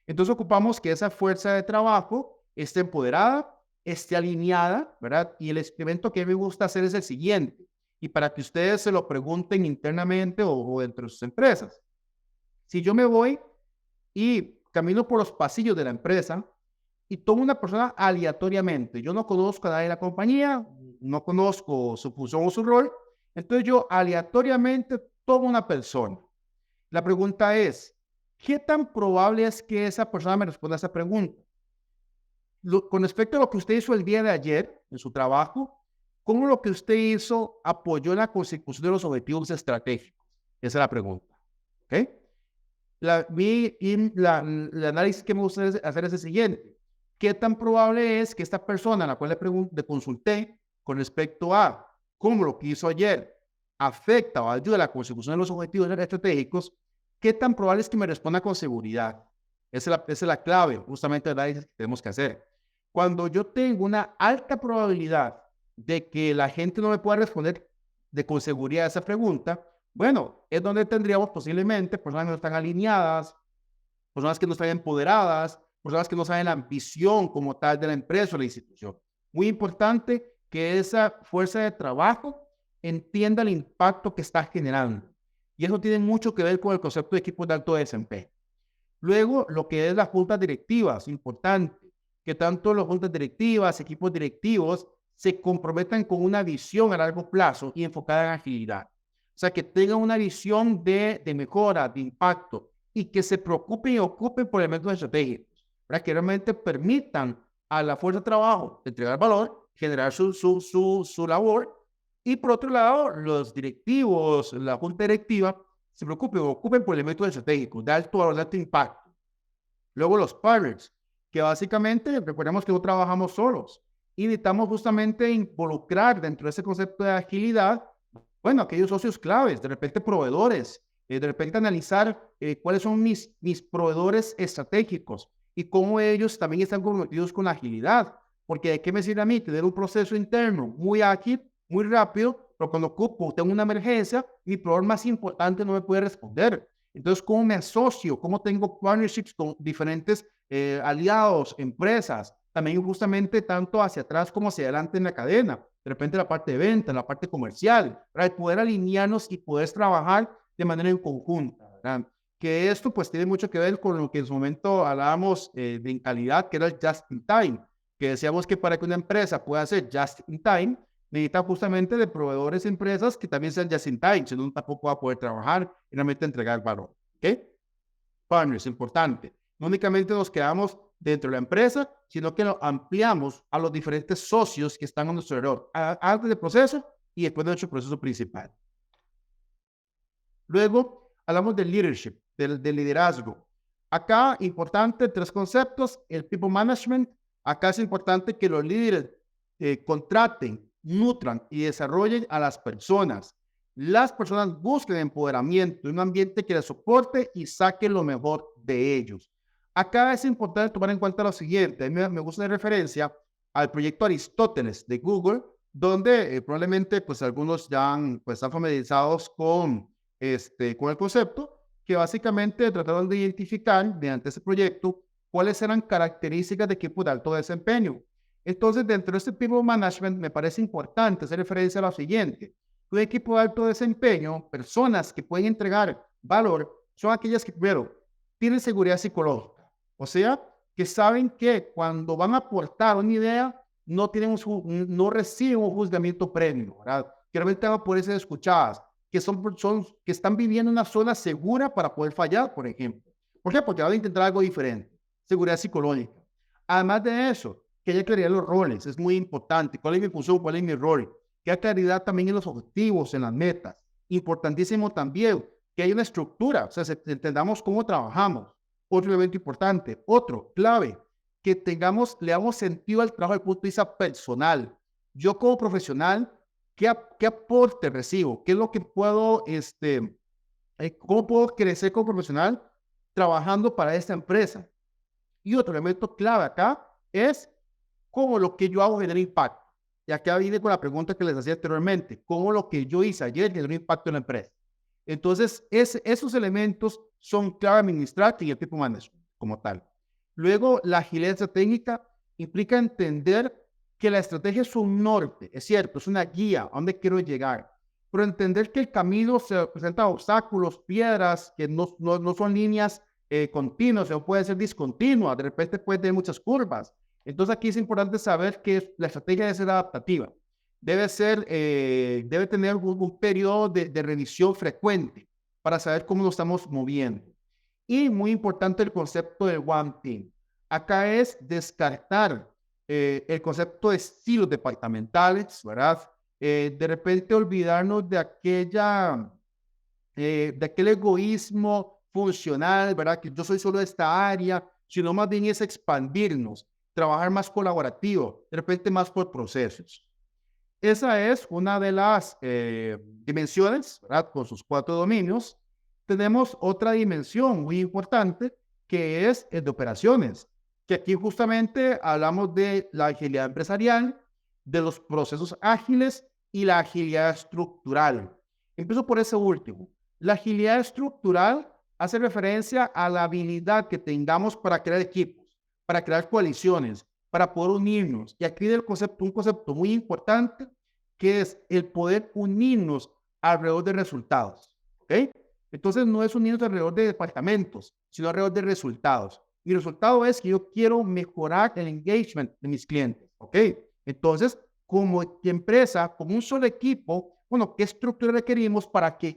Entonces ocupamos que esa fuerza de trabajo esté empoderada, esté alineada, ¿verdad? Y el experimento que me gusta hacer es el siguiente. Y para que ustedes se lo pregunten internamente o dentro de sus empresas. Si yo me voy y camino por los pasillos de la empresa y tomo una persona aleatoriamente, yo no conozco a nadie de la compañía, no conozco su función o su rol, entonces yo aleatoriamente tomo una persona. La pregunta es, ¿qué tan probable es que esa persona me responda a esa pregunta? Con respecto a lo que usted hizo el día de ayer en su trabajo, ¿cómo lo que usted hizo apoyó en la consecución de los objetivos estratégicos? Esa es la pregunta. ¿Ok? El análisis que me gusta hacer es el siguiente. ¿Qué tan probable es que esta persona a la cual le consulté con respecto a cómo lo que hizo ayer afecta o ayuda a la consecución de los objetivos estratégicos, qué tan probable es que me responda con seguridad? Esa es la clave justamente del análisis que tenemos que hacer. Cuando yo tengo una alta probabilidad de que la gente no me pueda responder con seguridad a esa pregunta, bueno, es donde tendríamos posiblemente personas que no están alineadas, personas que no están empoderadas, personas que no saben la visión como tal de la empresa o la institución. Muy importante que esa fuerza de trabajo entienda el impacto que está generando. Y eso tiene mucho que ver con el concepto de equipos de alto desempeño. Luego, lo que es las juntas directivas, importante, que tanto las juntas directivas, equipos directivos, se comprometan con una visión a largo plazo y enfocada en agilidad. O sea, que tengan una visión de mejora, de impacto, y que se preocupen y ocupen por elementos estratégicos, para que realmente permitan a la fuerza de trabajo entregar valor, generar su labor, y por otro lado, los directivos, la junta directiva, se preocupen o ocupen por elementos estratégicos de alto valor, de alto impacto. Luego los partners, que básicamente, recordemos que no trabajamos solos y necesitamos justamente involucrar dentro de ese concepto de agilidad, bueno, aquellos socios claves, de repente proveedores, de repente analizar cuáles son mis proveedores estratégicos y cómo ellos también están comprometidos con la agilidad. Porque ¿de qué me sirve a mí tener un proceso interno muy ágil, muy rápido, pero cuando ocupo, tengo una emergencia, mi proveedor más importante no me puede responder? Entonces, ¿cómo me asocio? ¿Cómo tengo partnerships con diferentes aliados, empresas? También justamente tanto hacia atrás como hacia adelante en la cadena. De repente la parte de venta, la parte comercial, para poder alinearnos y poder trabajar de manera en conjunta, ¿verdad? Que esto pues tiene mucho que ver con lo que en su momento hablábamos de calidad, que era el just in time, que decíamos que para que una empresa pueda ser just in time, necesita justamente de proveedores, empresas que también sean just in time, si no tampoco va a poder trabajar y realmente entregar valor. ¿Ok? Partners, importante. No únicamente nos quedamos dentro de la empresa, sino que lo ampliamos a los diferentes socios que están a nuestro alrededor, antes del proceso y después de nuestro proceso principal. Luego, hablamos del leadership, del liderazgo. Acá, importante, 3 conceptos. El people management. Acá es importante que los líderes contraten, nutran y desarrollen a las personas. Las personas busquen empoderamiento, un ambiente que les soporte y saque lo mejor de ellos. Acá es importante tomar en cuenta lo siguiente. A mí me gusta de referencia al proyecto Aristóteles de Google, donde probablemente pues algunos ya están familiarizados con el concepto, que básicamente trataron de identificar mediante ese proyecto cuáles eran características de equipo de alto desempeño. Entonces, dentro de este people management, me parece importante hacer referencia a lo siguiente. Un equipo de alto desempeño, personas que pueden entregar valor, son aquellas que, primero, tienen seguridad psicológica. O sea, que saben que cuando van a aportar una idea, no no reciben un juzgamiento previo, ¿verdad? Que realmente van a poder ser escuchadas, que están viviendo en una zona segura para poder fallar, por ejemplo. ¿Por qué? Porque van a intentar algo diferente. Seguridad psicológica. Además de eso, que haya claridad en los roles, es muy importante. ¿Cuál es mi función? ¿Cuál es mi rol? Que haya claridad también en los objetivos, en las metas. Importantísimo también que haya una estructura, o sea, entendamos cómo trabajamos. Otro elemento importante. Otro, clave, que le damos sentido al trabajo desde el punto de vista personal. Yo como profesional, ¿qué aporte recibo? ¿Qué es lo que puedo, cómo puedo crecer como profesional trabajando para esta empresa? Y otro elemento clave acá es cómo lo que yo hago genera impacto. Y acá viene con la pregunta que les hacía anteriormente, cómo lo que yo hice ayer generó impacto en la empresa. Entonces, esos elementos son clave administrar y el people management como tal. Luego, la agilidad estratégica implica entender que la estrategia es un norte, es cierto, es una guía a dónde quiero llegar, pero entender que el camino se presenta obstáculos, piedras, que no son líneas continuas, o pueden ser discontinuas, de repente puede tener muchas curvas. Entonces aquí es importante saber que la estrategia debe ser adaptativa, debe tener un periodo de revisión frecuente para saber cómo nos estamos moviendo. Y muy importante el concepto del One Team. Acá es descartar el concepto de estilos departamentales, ¿verdad? De repente olvidarnos de aquel egoísmo funcional, ¿verdad? Que yo soy solo de esta área, sino más bien es expandirnos, trabajar más colaborativo, de repente más por procesos. Esa es una de las dimensiones, ¿verdad? Con sus 4 dominios. Tenemos otra dimensión muy importante, que es el de operaciones, que aquí justamente hablamos de la agilidad empresarial, de los procesos ágiles y la agilidad estructural. Empiezo por ese último. La agilidad estructural hace referencia a la habilidad que tengamos para crear equipos, para crear coaliciones, para poder unirnos. Y aquí un concepto muy importante, que es el poder unirnos alrededor de resultados. ¿Ok? Entonces no es unirnos alrededor de departamentos, sino alrededor de resultados. Y el resultado es que yo quiero mejorar el engagement de mis clientes. ¿Ok? Entonces, como empresa, como un solo equipo, bueno, ¿qué estructura requerimos para que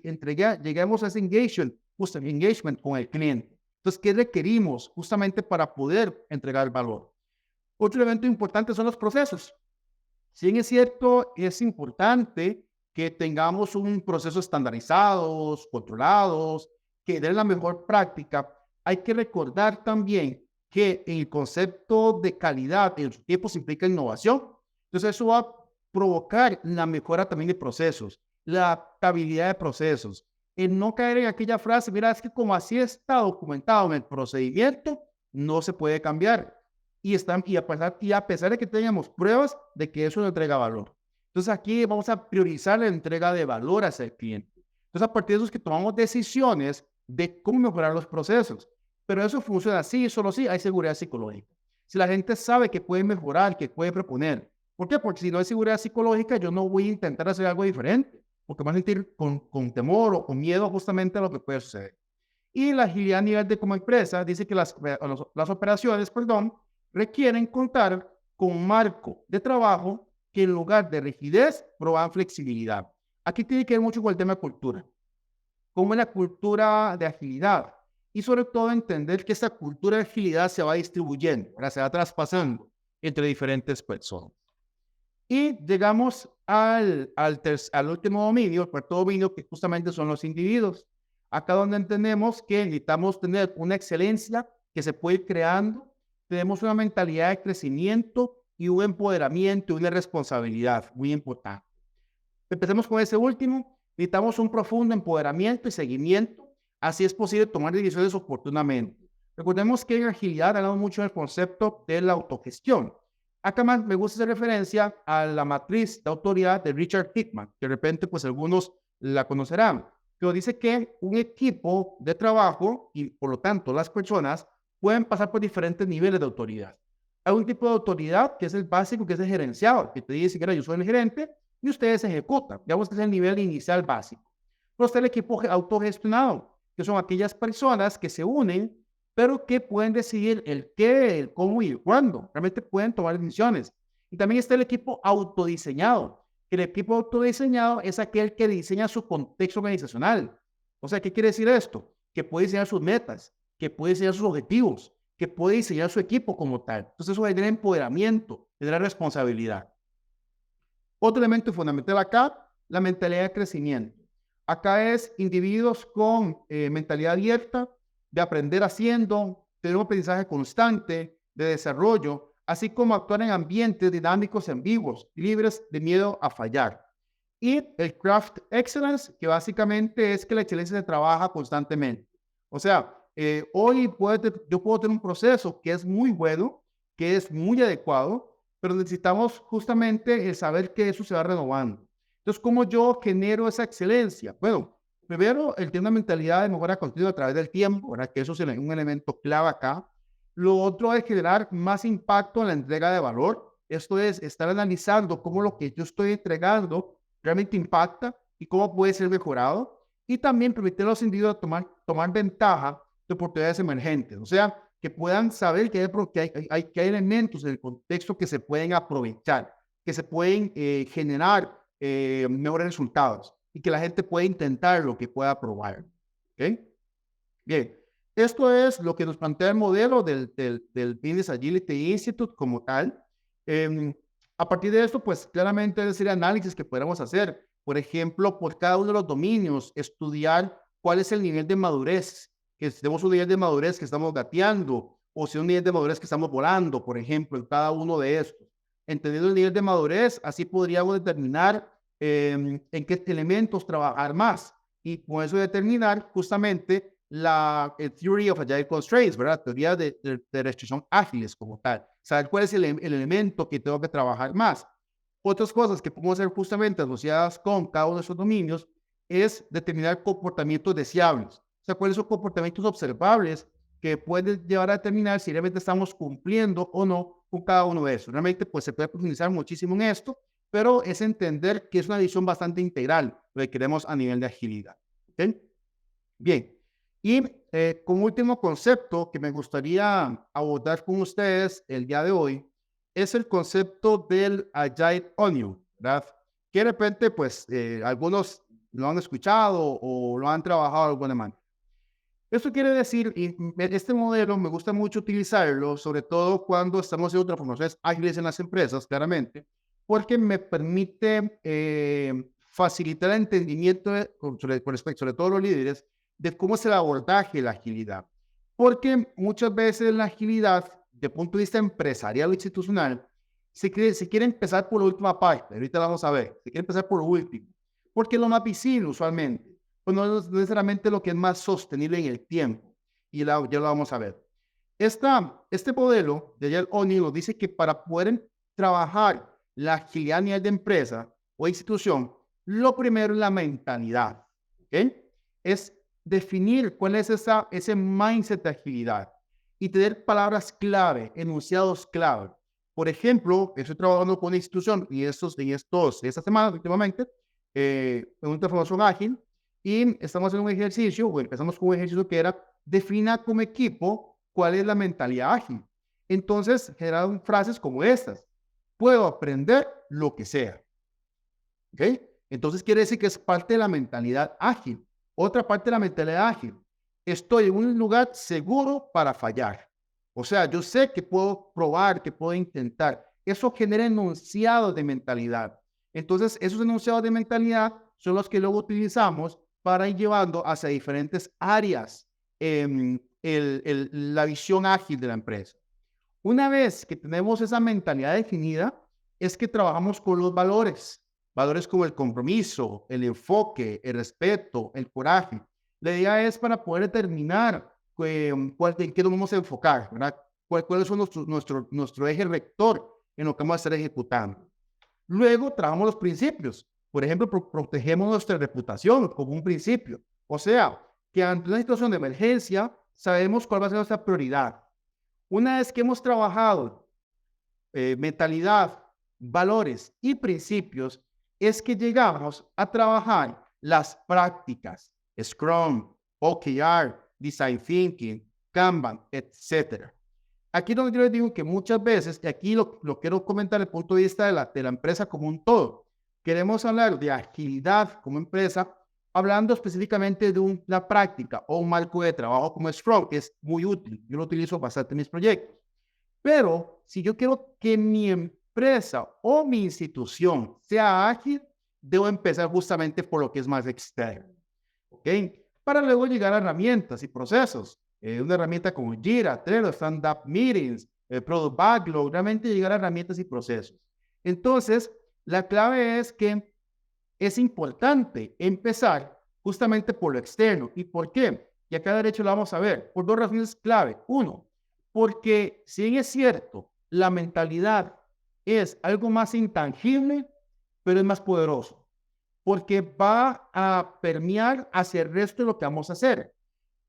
lleguemos a ese engagement con el cliente? Entonces, ¿qué requerimos justamente para poder entregar valor? Otro elemento importante son los procesos. Si bien es cierto, es importante que tengamos un proceso estandarizados, controlados, que den la mejor práctica, hay que recordar también que el concepto de calidad en sus tiempos implica innovación. Entonces eso va a provocar la mejora también de procesos, la adaptabilidad de procesos, el no caer en aquella frase, mira, es que como así está documentado en el procedimiento, no se puede cambiar. Y a pesar de que tengamos pruebas de que eso no entrega valor. Entonces aquí vamos a priorizar la entrega de valor hacia el cliente. Entonces a partir de eso es que tomamos decisiones de cómo mejorar los procesos. Pero eso funciona así, solo si hay seguridad psicológica. Si la gente sabe que puede mejorar, que puede proponer. ¿Por qué? Porque si no hay seguridad psicológica, yo no voy a intentar hacer algo diferente, porque me voy a sentir con temor o con miedo justamente a lo que puede suceder. Y la agilidad a nivel de como empresa dice que las operaciones, requieren contar con un marco de trabajo que en lugar de rigidez promueva flexibilidad. Aquí tiene que ver mucho con el tema de cultura. ¿Cómo es la cultura de agilidad? Y sobre todo entender que esa cultura de agilidad se va distribuyendo, se va traspasando entre diferentes personas. Y llegamos al último dominio, el cuarto dominio, que justamente son los individuos. Acá donde entendemos que necesitamos tener una excelencia que se puede ir creando, tenemos una mentalidad de crecimiento y un empoderamiento y una responsabilidad muy importante. Empecemos con ese último. Necesitamos un profundo empoderamiento y seguimiento. Así es posible tomar decisiones oportunamente. Recordemos que en agilidad hablamos mucho del concepto de la autogestión. Acá más me gusta hacer referencia a la matriz de autoridad de Richard Hickman, que de repente pues algunos la conocerán, pero dice que un equipo de trabajo y por lo tanto las personas pueden pasar por diferentes niveles de autoridad. Hay un tipo de autoridad que es el básico, que es el gerenciado, que te dice que yo soy el gerente y ustedes ejecutan. Digamos que es el nivel inicial básico. Pero está el equipo autogestionado, que son aquellas personas que se unen pero que pueden decidir el qué, el cómo y el cuándo. Realmente pueden tomar decisiones. Y también está el equipo autodiseñado. El equipo autodiseñado es aquel que diseña su contexto organizacional. O sea, ¿qué quiere decir esto? Que puede diseñar sus metas, que puede diseñar sus objetivos, que puede diseñar su equipo como tal. Entonces eso genera empoderamiento, genera responsabilidad. Otro elemento fundamental acá, la mentalidad de crecimiento. Acá es individuos con mentalidad abierta, de aprender haciendo, tener un aprendizaje constante, de desarrollo, así como actuar en ambientes dinámicos y ambiguos, libres de miedo a fallar. Y el craft excellence, que básicamente es que la excelencia se trabaja constantemente. O sea, hoy yo puedo tener un proceso que es muy bueno, que es muy adecuado, pero necesitamos justamente el saber que eso se va renovando. Entonces, ¿cómo yo genero esa excelencia? Bueno, primero, el tener una mentalidad de mejora continua a través del tiempo, ¿verdad? Que eso es un elemento clave acá. Lo otro es generar más impacto en la entrega de valor. Esto es estar analizando cómo lo que yo estoy entregando realmente impacta y cómo puede ser mejorado. Y también permitir a los individuos tomar ventaja de oportunidades emergentes. O sea, que puedan saber que hay elementos en el contexto que se pueden aprovechar, que se pueden generar mejores resultados y que la gente puede intentar lo que pueda probar. ¿Okay? Bien, esto es lo que nos plantea el modelo del Business Agility Institute como tal. A partir de esto, pues claramente es decir análisis que podemos hacer. Por ejemplo, por cada uno de los dominios, estudiar cuál es el nivel de madurez, que tenemos un nivel de madurez que estamos gateando, o si un nivel de madurez que estamos volando, por ejemplo, en cada uno de estos. Entendiendo el nivel de madurez, así podríamos determinar en qué elementos trabajar más y con eso determinar justamente la Theory of Agile Constraints, ¿verdad? Teoría de restricción ágiles como tal. Saber cuál es el elemento que tengo que trabajar más. Otras cosas que podemos hacer justamente asociadas con cada uno de esos dominios es determinar comportamientos deseables. O sea, cuáles son comportamientos observables que pueden llevar a determinar si realmente estamos cumpliendo o no con cada uno de esos. Realmente, pues se puede profundizar muchísimo en esto, pero es entender que es una visión bastante integral lo que queremos a nivel de agilidad. ¿Okay? Bien, y como último concepto que me gustaría abordar con ustedes el día de hoy es el concepto del Agile Onion, ¿verdad? Que de repente, pues, algunos lo han escuchado o lo han trabajado de alguna manera. Esto quiere decir, y este modelo me gusta mucho utilizarlo, sobre todo cuando estamos haciendo transformaciones ágiles en las empresas, claramente, porque me permite facilitar el entendimiento con respecto, sobre todo los líderes, de cómo es el abordaje de la agilidad. Porque muchas veces la agilidad, de punto de vista empresarial o institucional, se quiere empezar por la última parte. Ahorita la vamos a ver. Se quiere empezar por lo último. Porque es lo más visible usualmente. Pues no es necesariamente lo que es más sostenible en el tiempo. Y ya lo vamos a ver. Este modelo de Yale O'Neill nos dice que para poder trabajar la agilidad a nivel de empresa o institución, lo primero es la mentalidad. ¿Okay? Es definir cuál es ese mindset de agilidad y tener palabras clave, enunciados clave. Por ejemplo, estoy trabajando con una institución y esta semana últimamente, en una transformación ágil, y estamos haciendo un ejercicio, o empezamos con un ejercicio que era defina como equipo cuál es la mentalidad ágil. Entonces, generaron frases como estas: puedo aprender lo que sea. ¿Ok? Entonces quiere decir que es parte de la mentalidad ágil. Otra parte de la mentalidad ágil: estoy en un lugar seguro para fallar. O sea, yo sé que puedo probar, que puedo intentar. Eso genera enunciados de mentalidad. Entonces, esos enunciados de mentalidad son los que luego utilizamos para ir llevando hacia diferentes áreas la visión ágil de la empresa. Una vez que tenemos esa mentalidad definida, es que trabajamos con los valores. Valores como el compromiso, el enfoque, el respeto, el coraje. La idea es para poder determinar en qué nos vamos a enfocar, ¿verdad? ¿Cuáles son nuestro eje rector en lo que vamos a estar ejecutando? Luego trabajamos los principios. Por ejemplo, protegemos nuestra reputación como un principio. O sea, que ante una situación de emergencia, sabemos cuál va a ser nuestra prioridad. Una vez que hemos trabajado mentalidad, valores y principios, es que llegamos a trabajar las prácticas, Scrum, OKR, Design Thinking, Kanban, etc. Aquí donde yo les digo que muchas veces, y aquí lo quiero comentar desde el punto de vista de la empresa como un todo, queremos hablar de agilidad como empresa, hablando específicamente de una práctica o un marco de trabajo como Scrum, que es muy útil. Yo lo utilizo bastante en mis proyectos. Pero si yo quiero que mi empresa o mi institución sea ágil, debo empezar justamente por lo que es más externo. ¿Ok? Para luego llegar a herramientas y procesos. Una herramienta como Jira, Trello, Stand-Up Meetings, Product Backlog, realmente llegar a herramientas y procesos. Entonces, la clave es que es importante empezar justamente por lo externo. ¿Y por qué? Y acá de derecho lo vamos a ver. Por dos razones clave. Uno, porque si bien es cierto, la mentalidad es algo más intangible, pero es más poderoso. Porque va a permear hacia el resto de lo que vamos a hacer.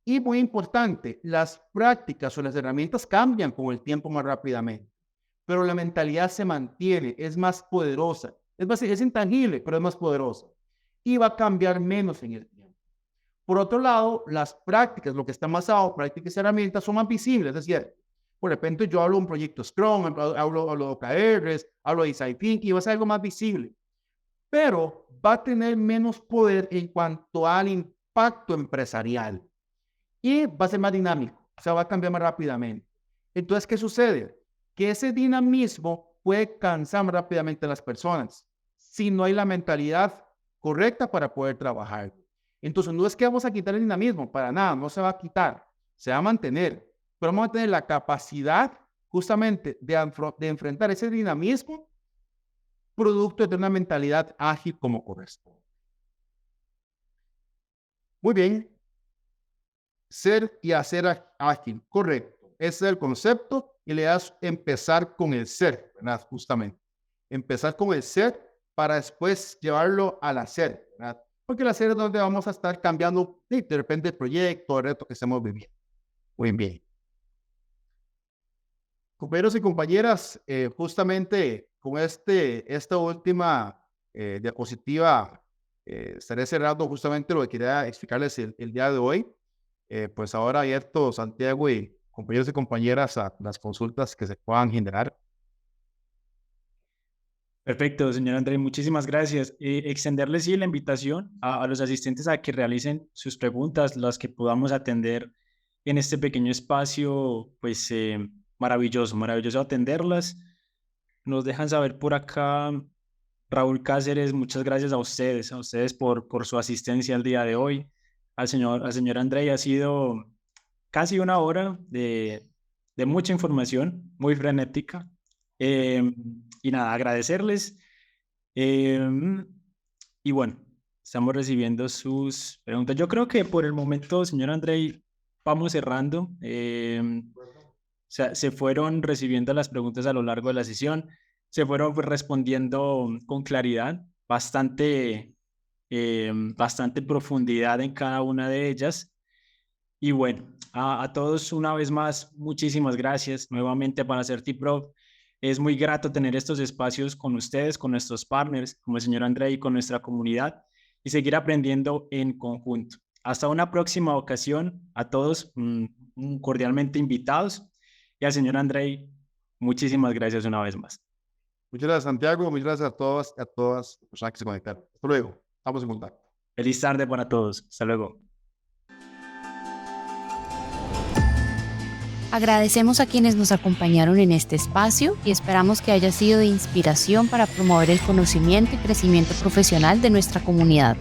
Y muy importante, las prácticas o las herramientas cambian con el tiempo más rápidamente, pero la mentalidad se mantiene, es más poderosa. Es intangible, pero es más poderosa. Y va a cambiar menos en el tiempo. Por otro lado, las prácticas, lo que está más abajo, prácticas y herramientas, son más visibles. Es decir, por repente yo hablo de un proyecto Scrum, hablo de OKRs, hablo de Design Thinking, va a ser algo más visible. Pero va a tener menos poder en cuanto al impacto empresarial. Y va a ser más dinámico, o sea, va a cambiar más rápidamente. Entonces, ¿qué sucede? Que ese dinamismo puede cansar más rápidamente a las personas si no hay la mentalidad correcta para poder trabajar. Entonces, no es que vamos a quitar el dinamismo, para nada, no se va a quitar, se va a mantener, pero vamos a tener la capacidad justamente de enfrentar ese dinamismo producto de una mentalidad ágil como corresponde. Muy bien. Ser y hacer ágil, correcto. Ese es el concepto y le das empezar con el ser, ¿verdad? Justamente. Empezar con el ser para después llevarlo al hacer, ¿verdad? Porque el hacer es donde vamos a estar cambiando de repente el proyecto, el reto que estemos viviendo. Muy bien. Compañeros y compañeras, justamente con esta última diapositiva, estaré cerrando justamente lo que quería explicarles el día de hoy. Pues ahora abierto, Santiago y compañeros y compañeras, a las consultas que se puedan generar. Perfecto, señor André, muchísimas gracias. Extenderles sí la invitación a los asistentes a que realicen sus preguntas, las que podamos atender en este pequeño espacio, pues maravilloso, maravilloso atenderlas. Nos dejan saber por acá, Raúl Cáceres, muchas gracias a ustedes por su asistencia el día de hoy. Al señor André, ha sido casi una hora de mucha información, muy frenética. Y nada, agradecerles. Y bueno, estamos recibiendo sus preguntas. Yo creo que por el momento, señor Andrei, vamos cerrando. O sea, se fueron recibiendo las preguntas a lo largo de la sesión, se fueron respondiendo con claridad, bastante profundidad en cada una de ellas. Y bueno, a todos una vez más, muchísimas gracias nuevamente para CertiProf. Es muy grato tener estos espacios con ustedes, con nuestros partners, como el señor Andrei, y con nuestra comunidad, y seguir aprendiendo en conjunto. Hasta una próxima ocasión, a todos cordialmente invitados, y al señor Andrei, muchísimas gracias una vez más. Muchas gracias, Santiago. Muchas gracias a todas las personas que se conectaron. Hasta luego. Estamos en contacto. Feliz tarde para todos. Hasta luego. Agradecemos a quienes nos acompañaron en este espacio y esperamos que haya sido de inspiración para promover el conocimiento y crecimiento profesional de nuestra comunidad.